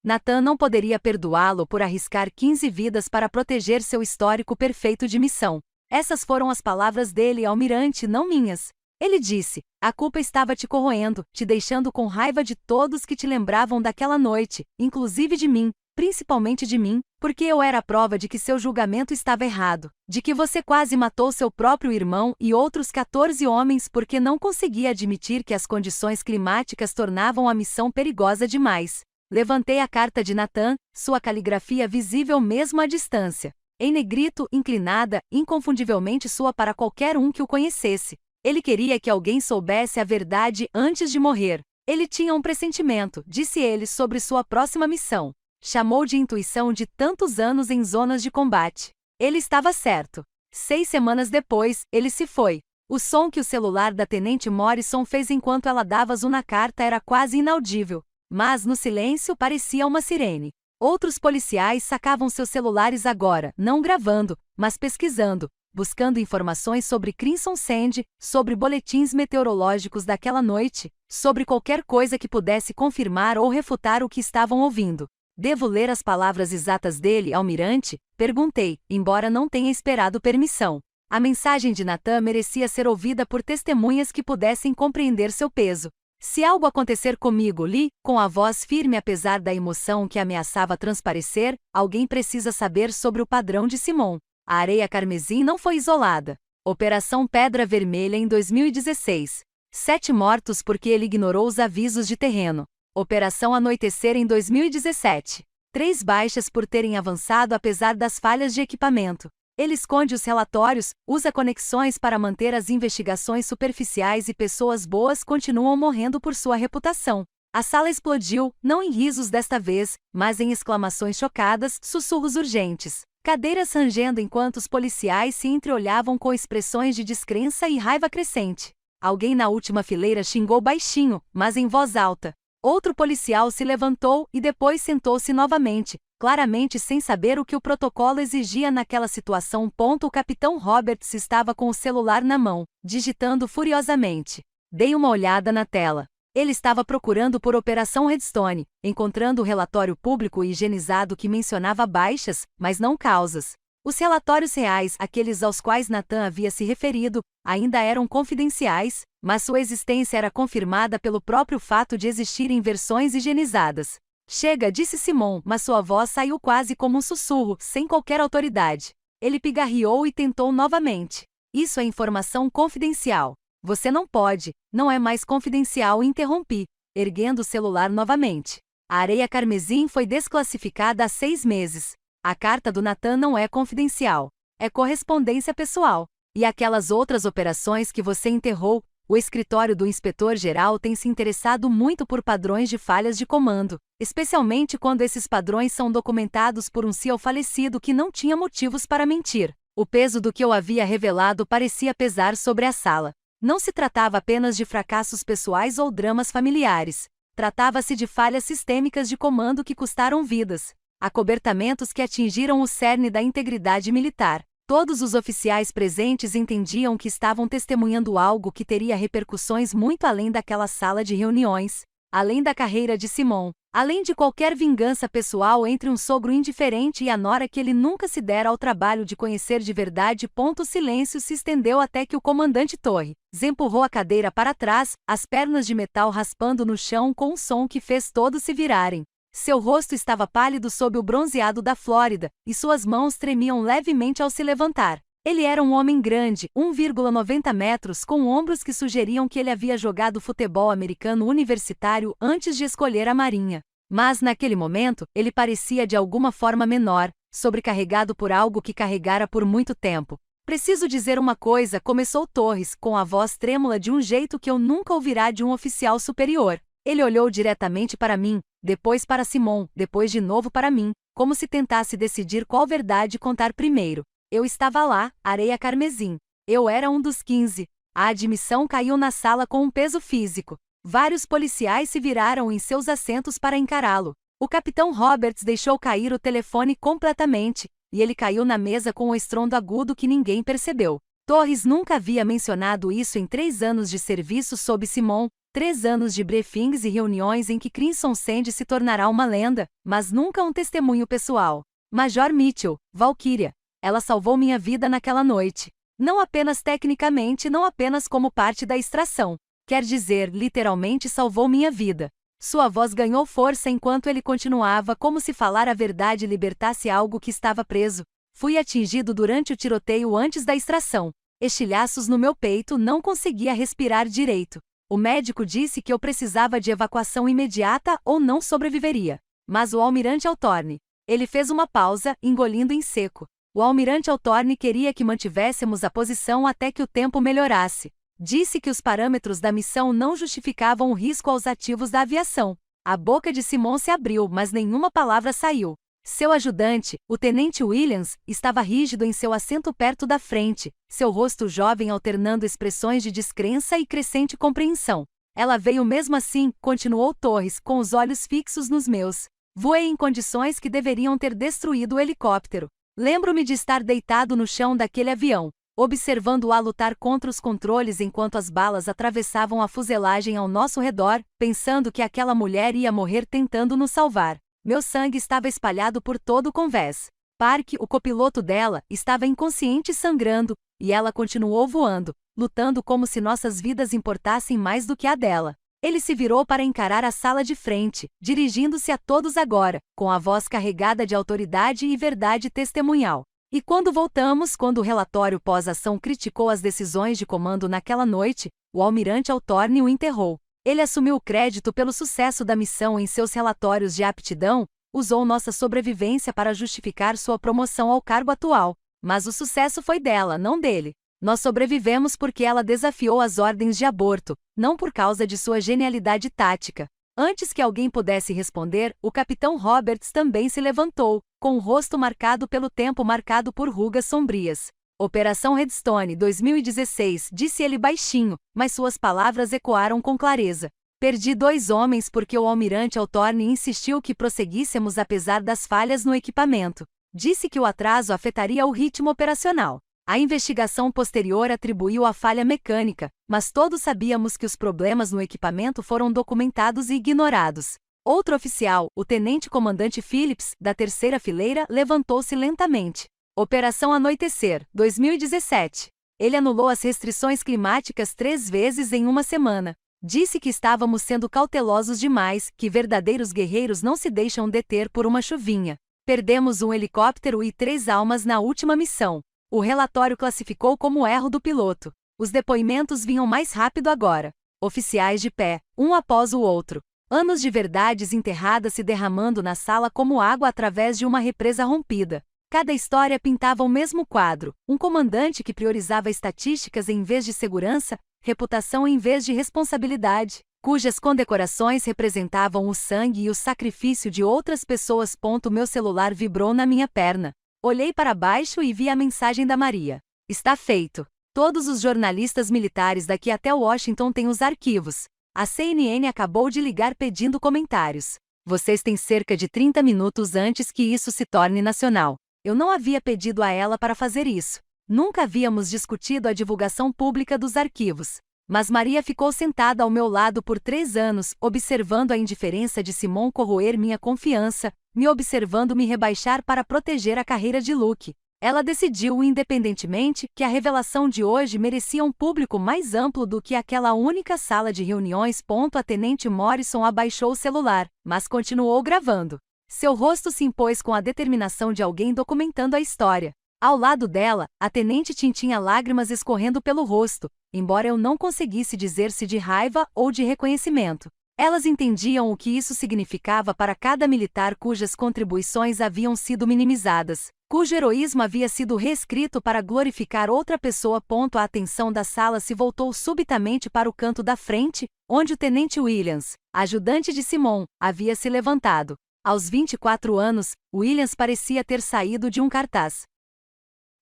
Nathan não poderia perdoá-lo por arriscar 15 vidas para proteger seu histórico perfeito de missão. Essas foram as palavras dele, almirante, não minhas. Ele disse: a culpa estava te corroendo, te deixando com raiva de todos que te lembravam daquela noite, inclusive de mim, principalmente de mim, porque eu era a prova de que seu julgamento estava errado, de que você quase matou seu próprio irmão e outros 14 homens porque não conseguia admitir que as condições climáticas tornavam a missão perigosa demais. Levantei a carta de Nathan, sua caligrafia visível mesmo à distância. Em negrito, inclinada, inconfundivelmente sua para qualquer um que o conhecesse. Ele queria que alguém soubesse a verdade antes de morrer. Ele tinha um pressentimento, disse ele, sobre sua próxima missão. Chamou de intuição de tantos anos em zonas de combate. Ele estava certo. 6 semanas depois, ele se foi. O som que o celular da Tenente Morrison fez enquanto ela dava zoom na carta era quase inaudível. Mas no silêncio parecia uma sirene. Outros policiais sacavam seus celulares agora, não gravando, mas pesquisando, buscando informações sobre Crimson Sand, sobre boletins meteorológicos daquela noite, sobre qualquer coisa que pudesse confirmar ou refutar o que estavam ouvindo. Devo ler as palavras exatas dele, almirante? Perguntei, embora não tenha esperado permissão. A mensagem de Nathan merecia ser ouvida por testemunhas que pudessem compreender seu peso. Se algo acontecer comigo, li, com a voz firme apesar da emoção que ameaçava transparecer, alguém precisa saber sobre o padrão de Simon. A areia carmesim não foi isolada. Operação Pedra Vermelha em 2016. 7 mortos porque ele ignorou os avisos de terreno. Operação Anoitecer em 2017. 3 baixas por terem avançado apesar das falhas de equipamento. Ele esconde os relatórios, usa conexões para manter as investigações superficiais e pessoas boas continuam morrendo por sua reputação. A sala explodiu, não em risos desta vez, mas em exclamações chocadas, sussurros urgentes. Cadeiras rangendo enquanto os policiais se entreolhavam com expressões de descrença e raiva crescente. Alguém na última fileira xingou baixinho, mas em voz alta. Outro policial se levantou e depois sentou-se novamente, claramente sem saber o que o protocolo exigia naquela situação. O capitão Roberts estava com o celular na mão, digitando furiosamente. Dei uma olhada na tela. Ele estava procurando por Operação Redstone, encontrando o relatório público e higienizado que mencionava baixas, mas não causas. Os relatórios reais, aqueles aos quais Nathan havia se referido, ainda eram confidenciais, mas sua existência era confirmada pelo próprio fato de existirem versões higienizadas. Chega, disse Simon, mas sua voz saiu quase como um sussurro, sem qualquer autoridade. Ele pigarreou e tentou novamente. Isso é informação confidencial. Você não pode, não é mais confidencial, interrompi, erguendo o celular novamente. A areia carmesim foi desclassificada há 6 meses. A carta do Nathan não é confidencial. É correspondência pessoal. E aquelas outras operações que você enterrou, o escritório do inspetor-geral tem se interessado muito por padrões de falhas de comando, especialmente quando esses padrões são documentados por um CEO falecido que não tinha motivos para mentir. O peso do que eu havia revelado parecia pesar sobre a sala. Não se tratava apenas de fracassos pessoais ou dramas familiares. Tratava-se de falhas sistêmicas de comando que custaram vidas. Acobertamentos que atingiram o cerne da integridade militar. Todos os oficiais presentes entendiam que estavam testemunhando algo que teria repercussões muito além daquela sala de reuniões, além da carreira de Simon, além de qualquer vingança pessoal entre um sogro indiferente e a nora que ele nunca se dera ao trabalho de conhecer de verdade. O silêncio se estendeu até que o comandante Torres empurrou a cadeira para trás, as pernas de metal raspando no chão com um som que fez todos se virarem. Seu rosto estava pálido sob o bronzeado da Flórida, e suas mãos tremiam levemente ao se levantar. Ele era um homem grande, 1,90 metros, com ombros que sugeriam que ele havia jogado futebol americano universitário antes de escolher a marinha. Mas naquele momento, ele parecia de alguma forma menor, sobrecarregado por algo que carregara por muito tempo. Preciso dizer uma coisa, começou Torres, com a voz trêmula de um jeito que eu nunca ouvirá de um oficial superior. Ele olhou diretamente para mim, depois para Simon, depois de novo para mim, como se tentasse decidir qual verdade contar primeiro. Eu estava lá, areia carmesim. Eu era um dos 15. A admissão caiu na sala com um peso físico. Vários policiais se viraram em seus assentos para encará-lo. O capitão Roberts deixou cair o telefone completamente, e ele caiu na mesa com um estrondo agudo que ninguém percebeu. Torres nunca havia mencionado isso em 3 anos de serviço sob Simon, 3 anos de briefings e reuniões em que Crimson Sand se tornará uma lenda, mas nunca um testemunho pessoal. Major Mitchell, Valkyria. Ela salvou minha vida naquela noite. Não apenas tecnicamente, não apenas como parte da extração. Quer dizer, literalmente salvou minha vida. Sua voz ganhou força enquanto ele continuava, como se falar a verdade libertasse algo que estava preso. Fui atingido durante o tiroteio antes da extração. Estilhaços no meu peito, não conseguia respirar direito. O médico disse que eu precisava de evacuação imediata ou não sobreviveria. Mas o almirante Hawthorne. Ele fez uma pausa, engolindo em seco. O almirante Hawthorne queria que mantivéssemos a posição até que o tempo melhorasse. Disse que os parâmetros da missão não justificavam o risco aos ativos da aviação. A boca de Simon se abriu, mas nenhuma palavra saiu. Seu ajudante, o tenente Williams, estava rígido em seu assento perto da frente, seu rosto jovem alternando expressões de descrença e crescente compreensão. Ela veio mesmo assim, continuou Torres, com os olhos fixos nos meus. Voei em condições que deveriam ter destruído o helicóptero. Lembro-me de estar deitado no chão daquele avião, observando-a lutar contra os controles enquanto as balas atravessavam a fuselagem ao nosso redor, pensando que aquela mulher ia morrer tentando nos salvar. Meu sangue estava espalhado por todo o convés. Park, o copiloto dela, estava inconsciente e sangrando, e ela continuou voando, lutando como se nossas vidas importassem mais do que a dela. Ele se virou para encarar a sala de frente, dirigindo-se a todos agora, com a voz carregada de autoridade e verdade testemunhal. E quando voltamos, quando o relatório pós-ação criticou as decisões de comando naquela noite, o almirante Hawthorne o enterrou. Ele assumiu o crédito pelo sucesso da missão em seus relatórios de aptidão, usou nossa sobrevivência para justificar sua promoção ao cargo atual. Mas o sucesso foi dela, não dele. Nós sobrevivemos porque ela desafiou as ordens de aborto, não por causa de sua genialidade tática. Antes que alguém pudesse responder, o capitão Roberts também se levantou, com o rosto marcado pelo tempo marcado por rugas sombrias. Operação Redstone 2016, disse ele baixinho, mas suas palavras ecoaram com clareza. Perdi 2 homens porque o almirante Hawthorne insistiu que prosseguíssemos apesar das falhas no equipamento. Disse que o atraso afetaria o ritmo operacional. A investigação posterior atribuiu a falha mecânica, mas todos sabíamos que os problemas no equipamento foram documentados e ignorados. Outro oficial, o tenente-comandante Phillips, da 3ª fileira, levantou-se lentamente. Operação Anoitecer, 2017. Ele anulou as restrições climáticas 3 vezes em uma semana. Disse que estávamos sendo cautelosos demais, que verdadeiros guerreiros não se deixam deter por uma chuvinha. Perdemos um helicóptero e 3 almas na última missão. O relatório classificou como erro do piloto. Os depoimentos vinham mais rápido agora. Oficiais de pé, um após o outro. Anos de verdades enterradas se derramando na sala como água através de uma represa rompida. Cada história pintava o mesmo quadro, um comandante que priorizava estatísticas em vez de segurança, reputação em vez de responsabilidade, cujas condecorações representavam o sangue e o sacrifício de outras pessoas. Meu celular vibrou na minha perna. Olhei para baixo e vi a mensagem da Maria. Está feito. Todos os jornalistas militares daqui até Washington têm os arquivos. A CNN acabou de ligar pedindo comentários. Vocês têm cerca de 30 minutos antes que isso se torne nacional. Eu não havia pedido a ela para fazer isso. Nunca havíamos discutido a divulgação pública dos arquivos. Mas Maria ficou sentada ao meu lado por 3 anos, observando a indiferença de Simon corroer minha confiança, me observando me rebaixar para proteger a carreira de Luke. Ela decidiu independentemente que a revelação de hoje merecia um público mais amplo do que aquela única sala de reuniões. A tenente Morrison abaixou o celular, mas continuou gravando. Seu rosto se impôs com a determinação de alguém documentando a história. Ao lado dela, a tenente Tim tinha lágrimas escorrendo pelo rosto, embora eu não conseguisse dizer se de raiva ou de reconhecimento. Elas entendiam o que isso significava para cada militar cujas contribuições haviam sido minimizadas, cujo heroísmo havia sido reescrito para glorificar outra pessoa. A atenção da sala se voltou subitamente para o canto da frente, onde o tenente Williams, ajudante de Simon, havia se levantado. Aos 24 anos, Williams parecia ter saído de um cartaz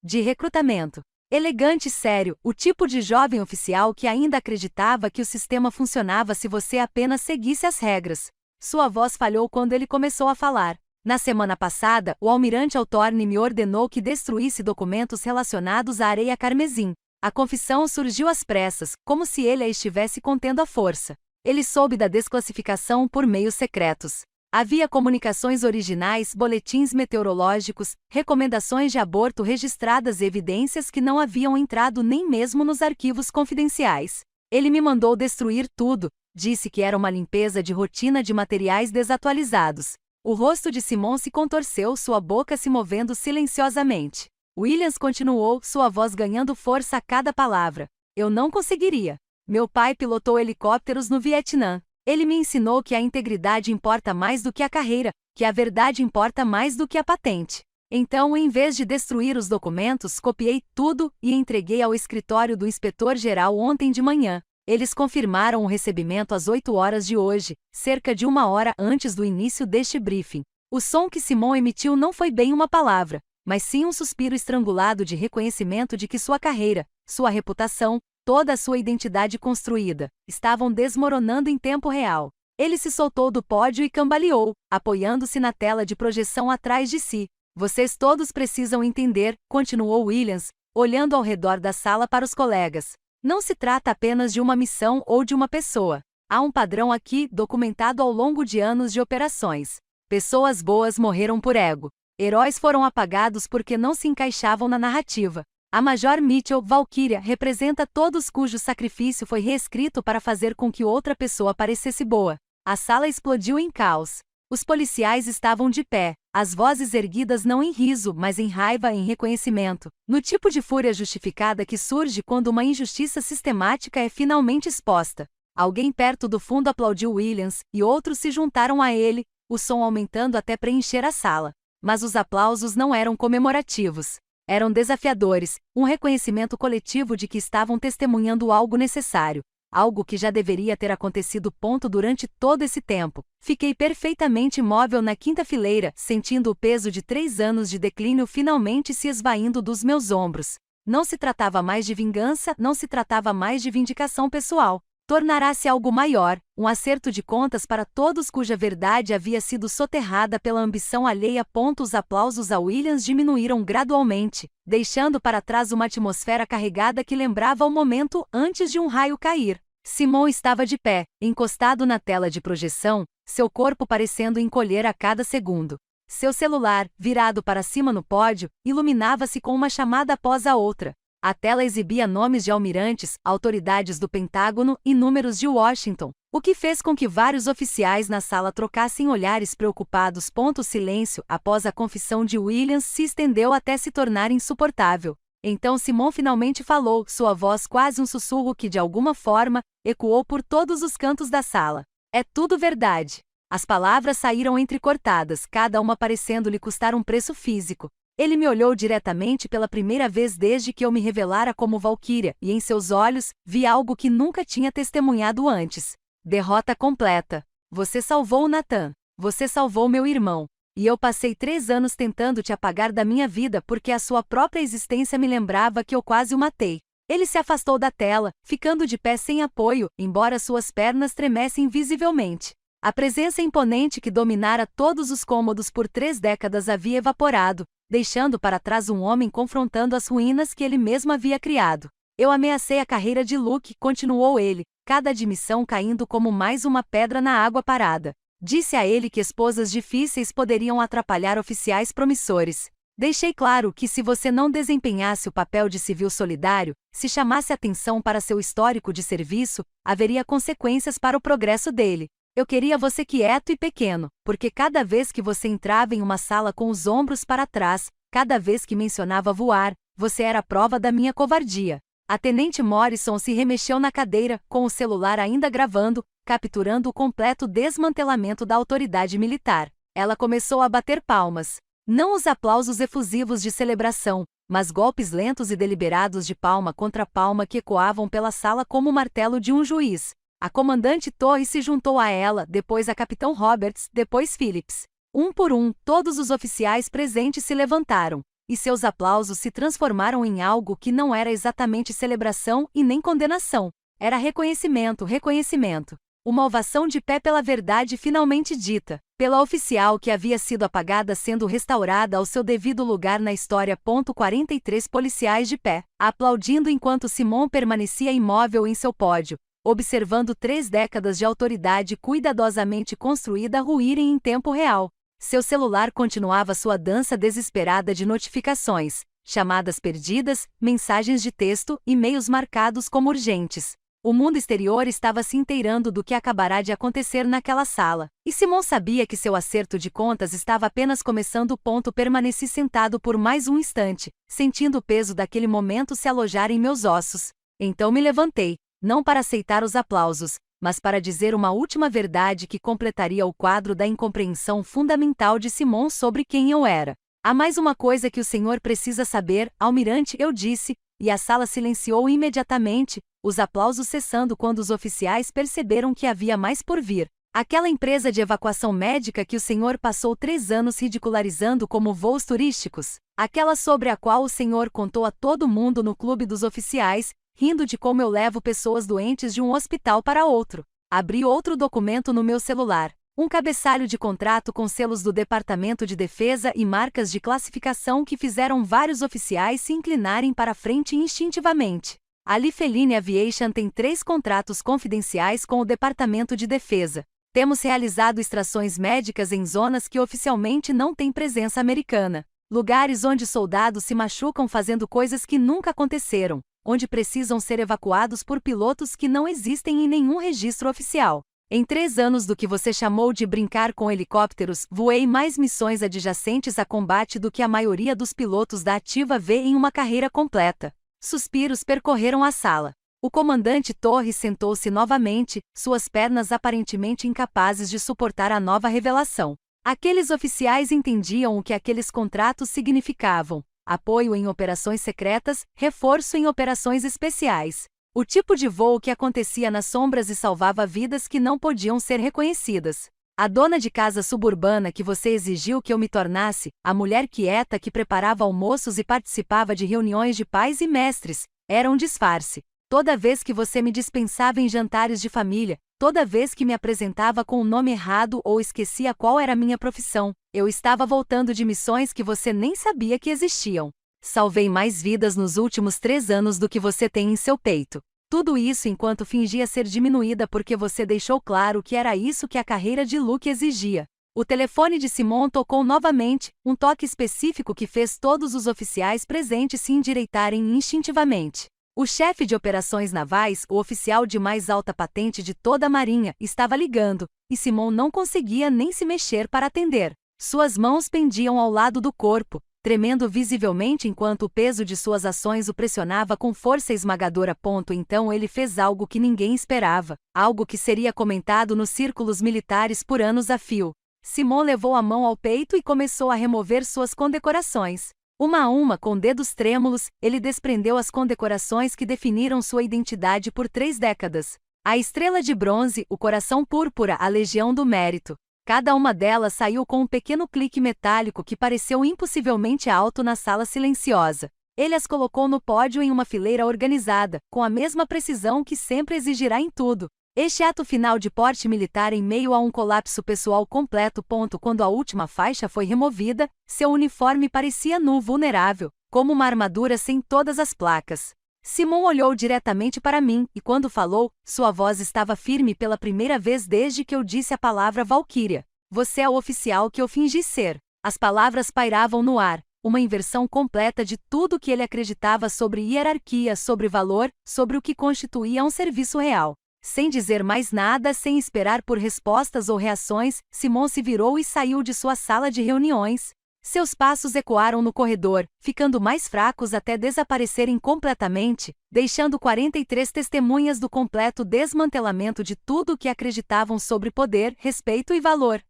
de recrutamento. Elegante e sério, o tipo de jovem oficial que ainda acreditava que o sistema funcionava se você apenas seguisse as regras. Sua voz falhou quando ele começou a falar. Na semana passada, o almirante Altorne me ordenou que destruísse documentos relacionados à areia carmesim. A confissão surgiu às pressas, como se ele a estivesse contendo à força. Ele soube da desclassificação por meios secretos. Havia comunicações originais, boletins meteorológicos, recomendações de aborto registradas e evidências que não haviam entrado nem mesmo nos arquivos confidenciais. Ele me mandou destruir tudo, disse que era uma limpeza de rotina de materiais desatualizados. O rosto de Simon se contorceu, sua boca se movendo silenciosamente. Williams continuou, sua voz ganhando força a cada palavra. Eu não conseguiria. Meu pai pilotou helicópteros no Vietnã. Ele me ensinou que a integridade importa mais do que a carreira, que a verdade importa mais do que a patente. Então, em vez de destruir os documentos, copiei tudo e entreguei ao escritório do inspetor-geral ontem de manhã. Eles confirmaram o recebimento às 8 horas de hoje, cerca de 1 hora antes do início deste briefing. O som que Simon emitiu não foi bem uma palavra, mas sim um suspiro estrangulado de reconhecimento de que sua carreira, sua reputação, toda a sua identidade construída, estavam desmoronando em tempo real. Ele se soltou do pódio e cambaleou, apoiando-se na tela de projeção atrás de si. Vocês todos precisam entender, continuou Williams, olhando ao redor da sala para os colegas. Não se trata apenas de uma missão ou de uma pessoa. Há um padrão aqui, documentado ao longo de anos de operações. Pessoas boas morreram por ego. Heróis foram apagados porque não se encaixavam na narrativa. A Major Mitchell, Valkyria, representa todos cujo sacrifício foi reescrito para fazer com que outra pessoa parecesse boa. A sala explodiu em caos. Os policiais estavam de pé, as vozes erguidas não em riso, mas em raiva e em reconhecimento, no tipo de fúria justificada que surge quando uma injustiça sistemática é finalmente exposta. Alguém perto do fundo aplaudiu Williams, e outros se juntaram a ele, o som aumentando até preencher a sala. Mas os aplausos não eram comemorativos. Eram desafiadores, um reconhecimento coletivo de que estavam testemunhando algo necessário, algo que já deveria ter acontecido. Durante todo esse tempo, fiquei perfeitamente imóvel na quinta fileira, sentindo o peso de 3 anos de declínio finalmente se esvaindo dos meus ombros. Não se tratava mais de vingança, não se tratava mais de vindicação pessoal. Tornará-se algo maior, um acerto de contas para todos cuja verdade havia sido soterrada pela ambição alheia. Os aplausos a Williams diminuíram gradualmente, deixando para trás uma atmosfera carregada que lembrava o momento antes de um raio cair. Simon estava de pé, encostado na tela de projeção, seu corpo parecendo encolher a cada segundo. Seu celular, virado para cima no pódio, iluminava-se com uma chamada após a outra. A tela exibia nomes de almirantes, autoridades do Pentágono e números de Washington, o que fez com que vários oficiais na sala trocassem olhares preocupados. O silêncio, após a confissão de Williams, se estendeu até se tornar insuportável. Então Simon finalmente falou, sua voz quase um sussurro que de alguma forma ecoou por todos os cantos da sala. É tudo verdade. As palavras saíram entrecortadas, cada uma parecendo-lhe custar um preço físico. Ele me olhou diretamente pela primeira vez desde que eu me revelara como Valkyria, e em seus olhos, vi algo que nunca tinha testemunhado antes. Derrota completa. Você salvou Nathan. Você salvou meu irmão. E eu passei 3 anos tentando te apagar da minha vida porque a sua própria existência me lembrava que eu quase o matei. Ele se afastou da tela, ficando de pé sem apoio, embora suas pernas tremessem visivelmente. A presença imponente que dominara todos os cômodos por 3 décadas havia evaporado, deixando para trás um homem confrontando as ruínas que ele mesmo havia criado. Eu ameacei a carreira de Luke, continuou ele, cada admissão caindo como mais uma pedra na água parada. Disse a ele que esposas difíceis poderiam atrapalhar oficiais promissores. Deixei claro que se você não desempenhasse o papel de civil solidário, se chamasse atenção para seu histórico de serviço, haveria consequências para o progresso dele. Eu queria você quieto e pequeno, porque cada vez que você entrava em uma sala com os ombros para trás, cada vez que mencionava voar, você era a prova da minha covardia. A tenente Morrison se remexeu na cadeira, com o celular ainda gravando, capturando o completo desmantelamento da autoridade militar. Ela começou a bater palmas. Não os aplausos efusivos de celebração, mas golpes lentos e deliberados de palma contra palma que ecoavam pela sala como o martelo de um juiz. A comandante Torres se juntou a ela, depois a capitão Roberts, depois Phillips. Um por um, todos os oficiais presentes se levantaram, e seus aplausos se transformaram em algo que não era exatamente celebração e nem condenação. Era reconhecimento, reconhecimento. Uma ovação de pé pela verdade finalmente dita, pela oficial que havia sido apagada sendo restaurada ao seu devido lugar na história. 43 policiais de pé, aplaudindo enquanto Simon permanecia imóvel em seu pódio, observando 3 décadas de autoridade cuidadosamente construída ruírem em tempo real. Seu celular continuava sua dança desesperada de notificações, chamadas perdidas, mensagens de texto, e-mails marcados como urgentes. O mundo exterior estava se inteirando do que acabará de acontecer naquela sala, e Simon sabia que seu acerto de contas estava apenas começando. Permaneci sentado por mais um instante, sentindo o peso daquele momento se alojar em meus ossos. Então me levantei, não para aceitar os aplausos, mas para dizer uma última verdade que completaria o quadro da incompreensão fundamental de Simon sobre quem eu era. Há mais uma coisa que o senhor precisa saber, almirante, eu disse, e a sala silenciou imediatamente, os aplausos cessando quando os oficiais perceberam que havia mais por vir. Aquela empresa de evacuação médica que o senhor passou 3 anos ridicularizando como voos turísticos, aquela sobre a qual o senhor contou a todo mundo no clube dos oficiais, rindo de como eu levo pessoas doentes de um hospital para outro. Abri outro documento no meu celular, um cabeçalho de contrato com selos do Departamento de Defesa e marcas de classificação que fizeram vários oficiais se inclinarem para a frente instintivamente. A Lifeline Aviation tem 3 contratos confidenciais com o Departamento de Defesa. Temos realizado extrações médicas em zonas que oficialmente não têm presença americana. Lugares onde soldados se machucam fazendo coisas que nunca aconteceram, onde precisam ser evacuados por pilotos que não existem em nenhum registro oficial. Em 3 anos do que você chamou de brincar com helicópteros, voei mais missões adjacentes a combate do que a maioria dos pilotos da ativa vê em uma carreira completa. Suspiros percorreram a sala. O comandante Torres sentou-se novamente, suas pernas aparentemente incapazes de suportar a nova revelação. Aqueles oficiais entendiam o que aqueles contratos significavam: apoio em operações secretas, reforço em operações especiais. O tipo de voo que acontecia nas sombras e salvava vidas que não podiam ser reconhecidas. A dona de casa suburbana que você exigiu que eu me tornasse, a mulher quieta que preparava almoços e participava de reuniões de pais e mestres, era um disfarce. Toda vez que você me dispensava em jantares de família, toda vez que me apresentava com o nome errado ou esquecia qual era a minha profissão, eu estava voltando de missões que você nem sabia que existiam. Salvei mais vidas nos últimos 3 anos do que você tem em seu peito. Tudo isso enquanto fingia ser diminuída porque você deixou claro que era isso que a carreira de Luke exigia. O telefone de Simon tocou novamente, um toque específico que fez todos os oficiais presentes se endireitarem instintivamente. O chefe de operações navais, o oficial de mais alta patente de toda a marinha, estava ligando, e Simon não conseguia nem se mexer para atender. Suas mãos pendiam ao lado do corpo, tremendo visivelmente enquanto o peso de suas ações o pressionava com força esmagadora. Então ele fez algo que ninguém esperava, algo que seria comentado nos círculos militares por anos a fio. Simon levou a mão ao peito e começou a remover suas condecorações. Uma a uma, com dedos trêmulos, ele desprendeu as condecorações que definiram sua identidade por 3 décadas. A Estrela de Bronze, o Coração Púrpura, a Legião do Mérito. Cada uma delas saiu com um pequeno clique metálico que pareceu impossivelmente alto na sala silenciosa. Ele as colocou no pódio em uma fileira organizada, com a mesma precisão que sempre exigirá em tudo. Este ato final de porte militar em meio a um colapso pessoal completo. Quando a última faixa foi removida, seu uniforme parecia nu vulnerável, como uma armadura sem todas as placas. Simon olhou diretamente para mim, e quando falou, sua voz estava firme pela primeira vez desde que eu disse a palavra Valkyria. Você é o oficial que eu fingi ser. As palavras pairavam no ar, uma inversão completa de tudo que ele acreditava sobre hierarquia, sobre valor, sobre o que constituía um serviço real. Sem dizer mais nada, sem esperar por respostas ou reações, Simon se virou e saiu de sua sala de reuniões. Seus passos ecoaram no corredor, ficando mais fracos até desaparecerem completamente, deixando 43 testemunhas do completo desmantelamento de tudo o que acreditavam sobre poder, respeito e valor.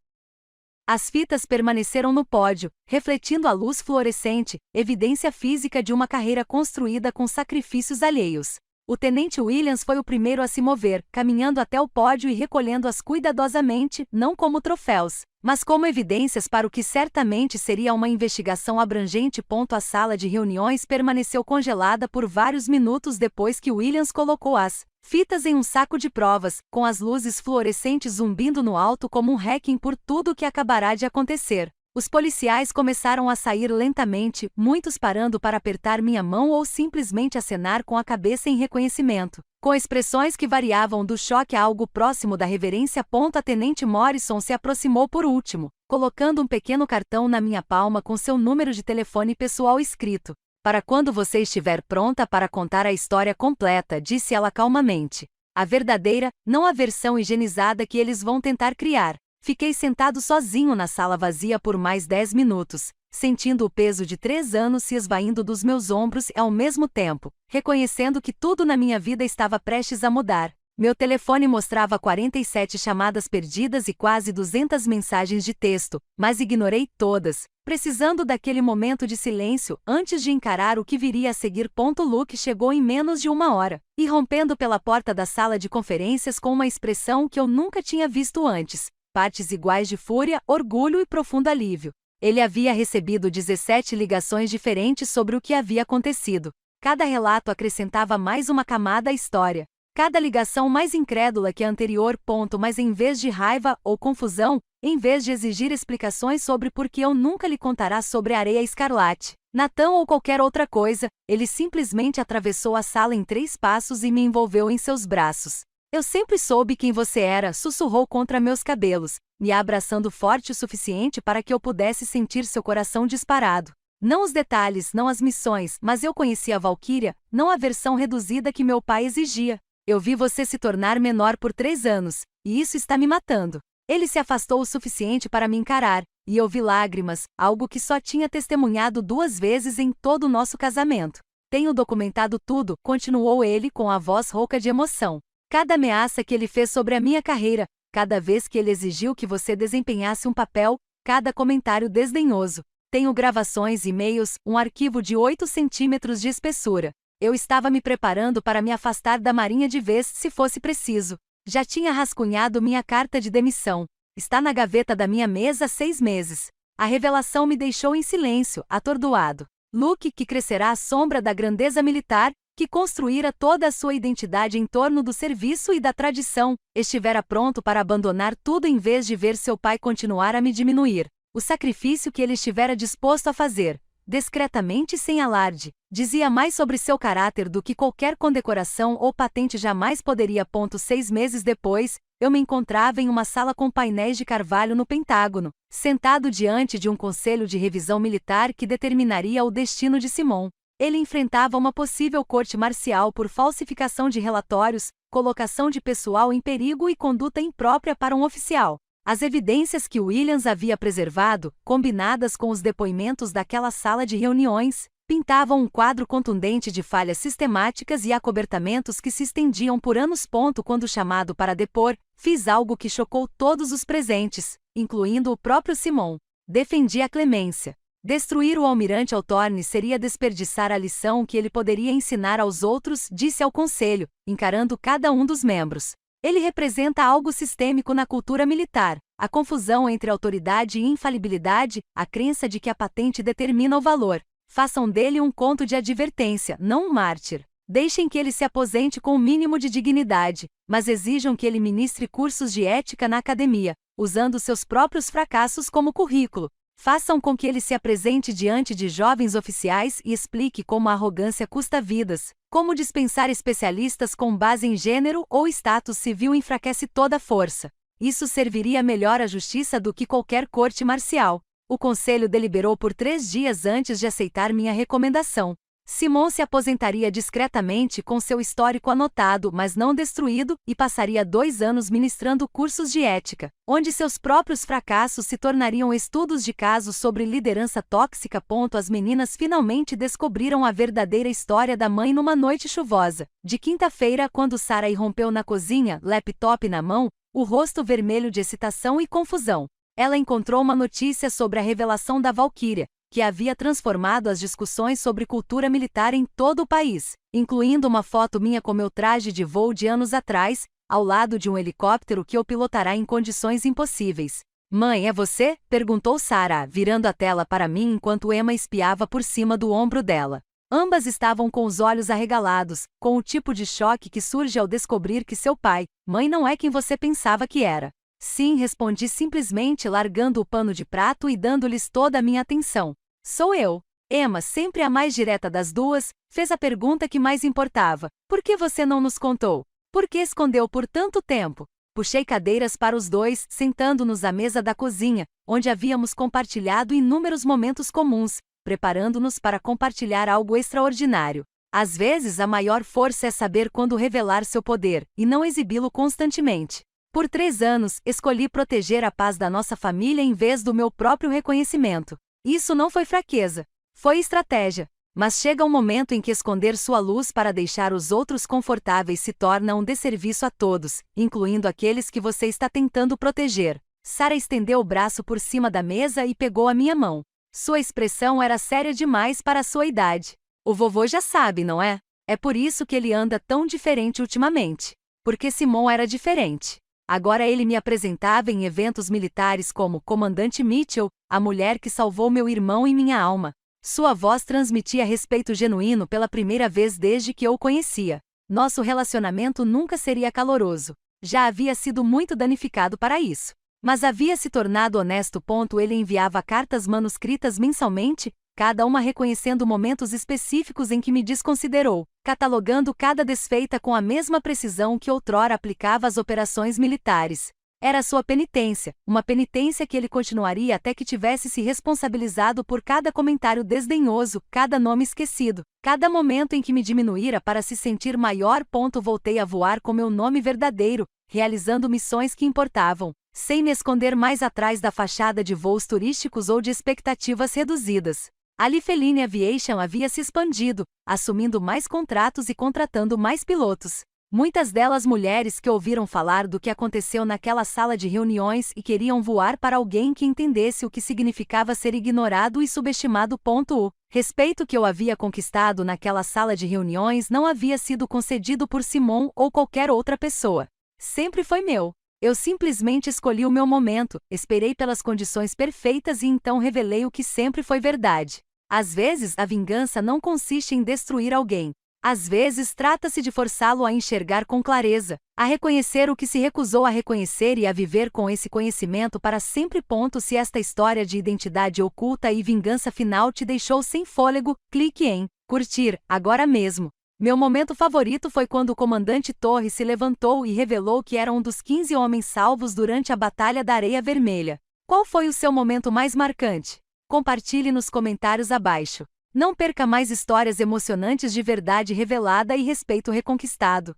As fitas permaneceram no pódio, refletindo a luz fluorescente, evidência física de uma carreira construída com sacrifícios alheios. O tenente Williams foi o primeiro a se mover, caminhando até o pódio e recolhendo-as cuidadosamente, não como troféus, mas como evidências para o que certamente seria uma investigação abrangente. A sala de reuniões permaneceu congelada por vários minutos depois que Williams colocou as fitas em um saco de provas, com as luzes fluorescentes zumbindo no alto como um requiem por tudo o que acabará de acontecer. Os policiais começaram a sair lentamente, muitos parando para apertar minha mão ou simplesmente acenar com a cabeça em reconhecimento, com expressões que variavam do choque a algo próximo da reverência. A tenente Morrison se aproximou por último, colocando um pequeno cartão na minha palma com seu número de telefone pessoal escrito. Para quando você estiver pronta para contar a história completa, disse ela calmamente. A verdadeira, não a versão higienizada que eles vão tentar criar. Fiquei sentado sozinho na sala vazia por mais 10 minutos, sentindo o peso de 3 anos se esvaindo dos meus ombros e ao mesmo tempo, reconhecendo que tudo na minha vida estava prestes a mudar. Meu telefone mostrava 47 chamadas perdidas e quase 200 mensagens de texto, mas ignorei todas, precisando daquele momento de silêncio antes de encarar o que viria a seguir. Luke chegou em menos de 1 hora, irrompendo pela porta da sala de conferências com uma expressão que eu nunca tinha visto antes. Partes iguais de fúria, orgulho e profundo alívio. Ele havia recebido 17 ligações diferentes sobre o que havia acontecido. Cada relato acrescentava mais uma camada à história. Cada ligação mais incrédula que a anterior. Mas em vez de raiva ou confusão, em vez de exigir explicações sobre por que eu nunca lhe contará sobre a areia escarlate, Nathan ou qualquer outra coisa, ele simplesmente atravessou a sala em 3 passos e me envolveu em seus braços. Eu sempre soube quem você era, sussurrou contra meus cabelos, me abraçando forte o suficiente para que eu pudesse sentir seu coração disparado. Não os detalhes, não as missões, mas eu conhecia a Valkyria, não a versão reduzida que meu pai exigia. Eu vi você se tornar menor por 3 anos, e isso está me matando. Ele se afastou o suficiente para me encarar, e eu vi lágrimas, algo que só tinha testemunhado 2 vezes em todo o nosso casamento. Tenho documentado tudo, continuou ele com a voz rouca de emoção. Cada ameaça que ele fez sobre a minha carreira, cada vez que ele exigiu que você desempenhasse um papel, cada comentário desdenhoso. Tenho gravações, e-mails, um arquivo de 8 centímetros de espessura. Eu estava me preparando para me afastar da Marinha de vez se fosse preciso. Já tinha rascunhado minha carta de demissão. Está na gaveta da minha mesa há 6 meses. A revelação me deixou em silêncio, atordoado. Luke, que crescerá à sombra da grandeza militar, que construíra toda a sua identidade em torno do serviço e da tradição, estivera pronto para abandonar tudo em vez de ver seu pai continuar a me diminuir. O sacrifício que ele estivera disposto a fazer, discretamente e sem alarde, dizia mais sobre seu caráter do que qualquer condecoração ou patente jamais poderia. 6 meses depois, eu me encontrava em uma sala com painéis de carvalho no Pentágono, sentado diante de um conselho de revisão militar que determinaria o destino de Simon. Ele enfrentava uma possível corte marcial por falsificação de relatórios, colocação de pessoal em perigo e conduta imprópria para um oficial. As evidências que Williams havia preservado, combinadas com os depoimentos daquela sala de reuniões, pintavam um quadro contundente de falhas sistemáticas e acobertamentos que se estendiam por anos. Quando chamado para depor, fiz algo que chocou todos os presentes, incluindo o próprio Simon. Defendi a clemência. Destruir o almirante Hawthorne seria desperdiçar a lição que ele poderia ensinar aos outros, disse ao conselho, encarando cada um dos membros. Ele representa algo sistêmico na cultura militar. a confusão entre autoridade e infalibilidade, a crença de que a patente determina o valor. Façam dele um conto de advertência, não um mártir. Deixem que ele se aposente com o mínimo de dignidade, mas exijam que ele ministre cursos de ética na academia, usando seus próprios fracassos como currículo. Façam com que ele se apresente diante de jovens oficiais e explique como a arrogância custa vidas, como dispensar especialistas com base em gênero ou status civil enfraquece toda a força. Isso serviria melhor à justiça do que qualquer corte marcial. O conselho deliberou por 3 dias antes de aceitar minha recomendação. Simon se aposentaria discretamente com seu histórico anotado, mas não destruído, e passaria 2 anos ministrando cursos de ética, onde seus próprios fracassos se tornariam estudos de casos sobre liderança tóxica. As meninas finalmente descobriram a verdadeira história da mãe numa noite chuvosa, de quinta-feira, quando Sarah irrompeu na cozinha, laptop na mão, o rosto vermelho de excitação e confusão. Ela encontrou uma notícia sobre a revelação da Valquíria, que havia transformado as discussões sobre cultura militar em todo o país, incluindo uma foto minha com meu traje de voo de anos atrás, ao lado de um helicóptero que eu pilotará em condições impossíveis. Mãe, é você? Perguntou Sarah, virando a tela para mim enquanto Emma espiava por cima do ombro dela. Ambas estavam com os olhos arregalados, com o tipo de choque que surge ao descobrir que seu pai, mãe, não é quem você pensava que era. Sim, respondi simplesmente, largando o pano de prato e dando-lhes toda a minha atenção. Sou eu. Emma, sempre a mais direta das duas, fez a pergunta que mais importava. Por que você não nos contou? Por que escondeu por tanto tempo? Puxei cadeiras para os dois, sentando-nos à mesa da cozinha, onde havíamos compartilhado inúmeros momentos comuns, preparando-nos para compartilhar algo extraordinário. Às vezes, a maior força é saber quando revelar seu poder, e não exibi-lo constantemente. Por 3 anos, escolhi proteger a paz da nossa família em vez do meu próprio reconhecimento. Isso não foi fraqueza. Foi estratégia. Mas chega um momento em que esconder sua luz para deixar os outros confortáveis se torna um desserviço a todos, incluindo aqueles que você está tentando proteger. Sarah estendeu o braço por cima da mesa e pegou a minha mão. Sua expressão era séria demais para a sua idade. O vovô já sabe, não é? É por isso que ele anda tão diferente ultimamente. Porque Simon era diferente. Agora ele me apresentava em eventos militares como Comandante Mitchell, a mulher que salvou meu irmão e minha alma. Sua voz transmitia respeito genuíno pela primeira vez desde que eu o conhecia. Nosso relacionamento nunca seria caloroso. Já havia sido muito danificado para isso. Mas havia se tornado honesto. Ele enviava cartas manuscritas mensalmente, cada uma reconhecendo momentos específicos em que me desconsiderou, catalogando cada desfeita com a mesma precisão que outrora aplicava às operações militares. Era sua penitência, uma penitência que ele continuaria até que tivesse se responsabilizado por cada comentário desdenhoso, cada nome esquecido, cada momento em que me diminuíra para se sentir maior. Voltei a voar com meu nome verdadeiro, realizando missões que importavam, sem me esconder mais atrás da fachada de voos turísticos ou de expectativas reduzidas. A Lifeline Aviation havia se expandido, assumindo mais contratos e contratando mais pilotos. Muitas delas mulheres que ouviram falar do que aconteceu naquela sala de reuniões e queriam voar para alguém que entendesse o que significava ser ignorado e subestimado. O respeito que eu havia conquistado naquela sala de reuniões não havia sido concedido por Simon ou qualquer outra pessoa. Sempre foi meu. Eu simplesmente escolhi o meu momento, esperei pelas condições perfeitas e então revelei o que sempre foi verdade. Às vezes, a vingança não consiste em destruir alguém. Às vezes, trata-se de forçá-lo a enxergar com clareza, a reconhecer o que se recusou a reconhecer e a viver com esse conhecimento para sempre. Se esta história de identidade oculta e vingança final te deixou sem fôlego, clique em curtir agora mesmo. Meu momento favorito foi quando o comandante Torre se levantou e revelou que era um dos 15 homens salvos durante a Batalha da Areia Vermelha. Qual foi o seu momento mais marcante? Compartilhe nos comentários abaixo. Não perca mais histórias emocionantes de verdade revelada e respeito reconquistado.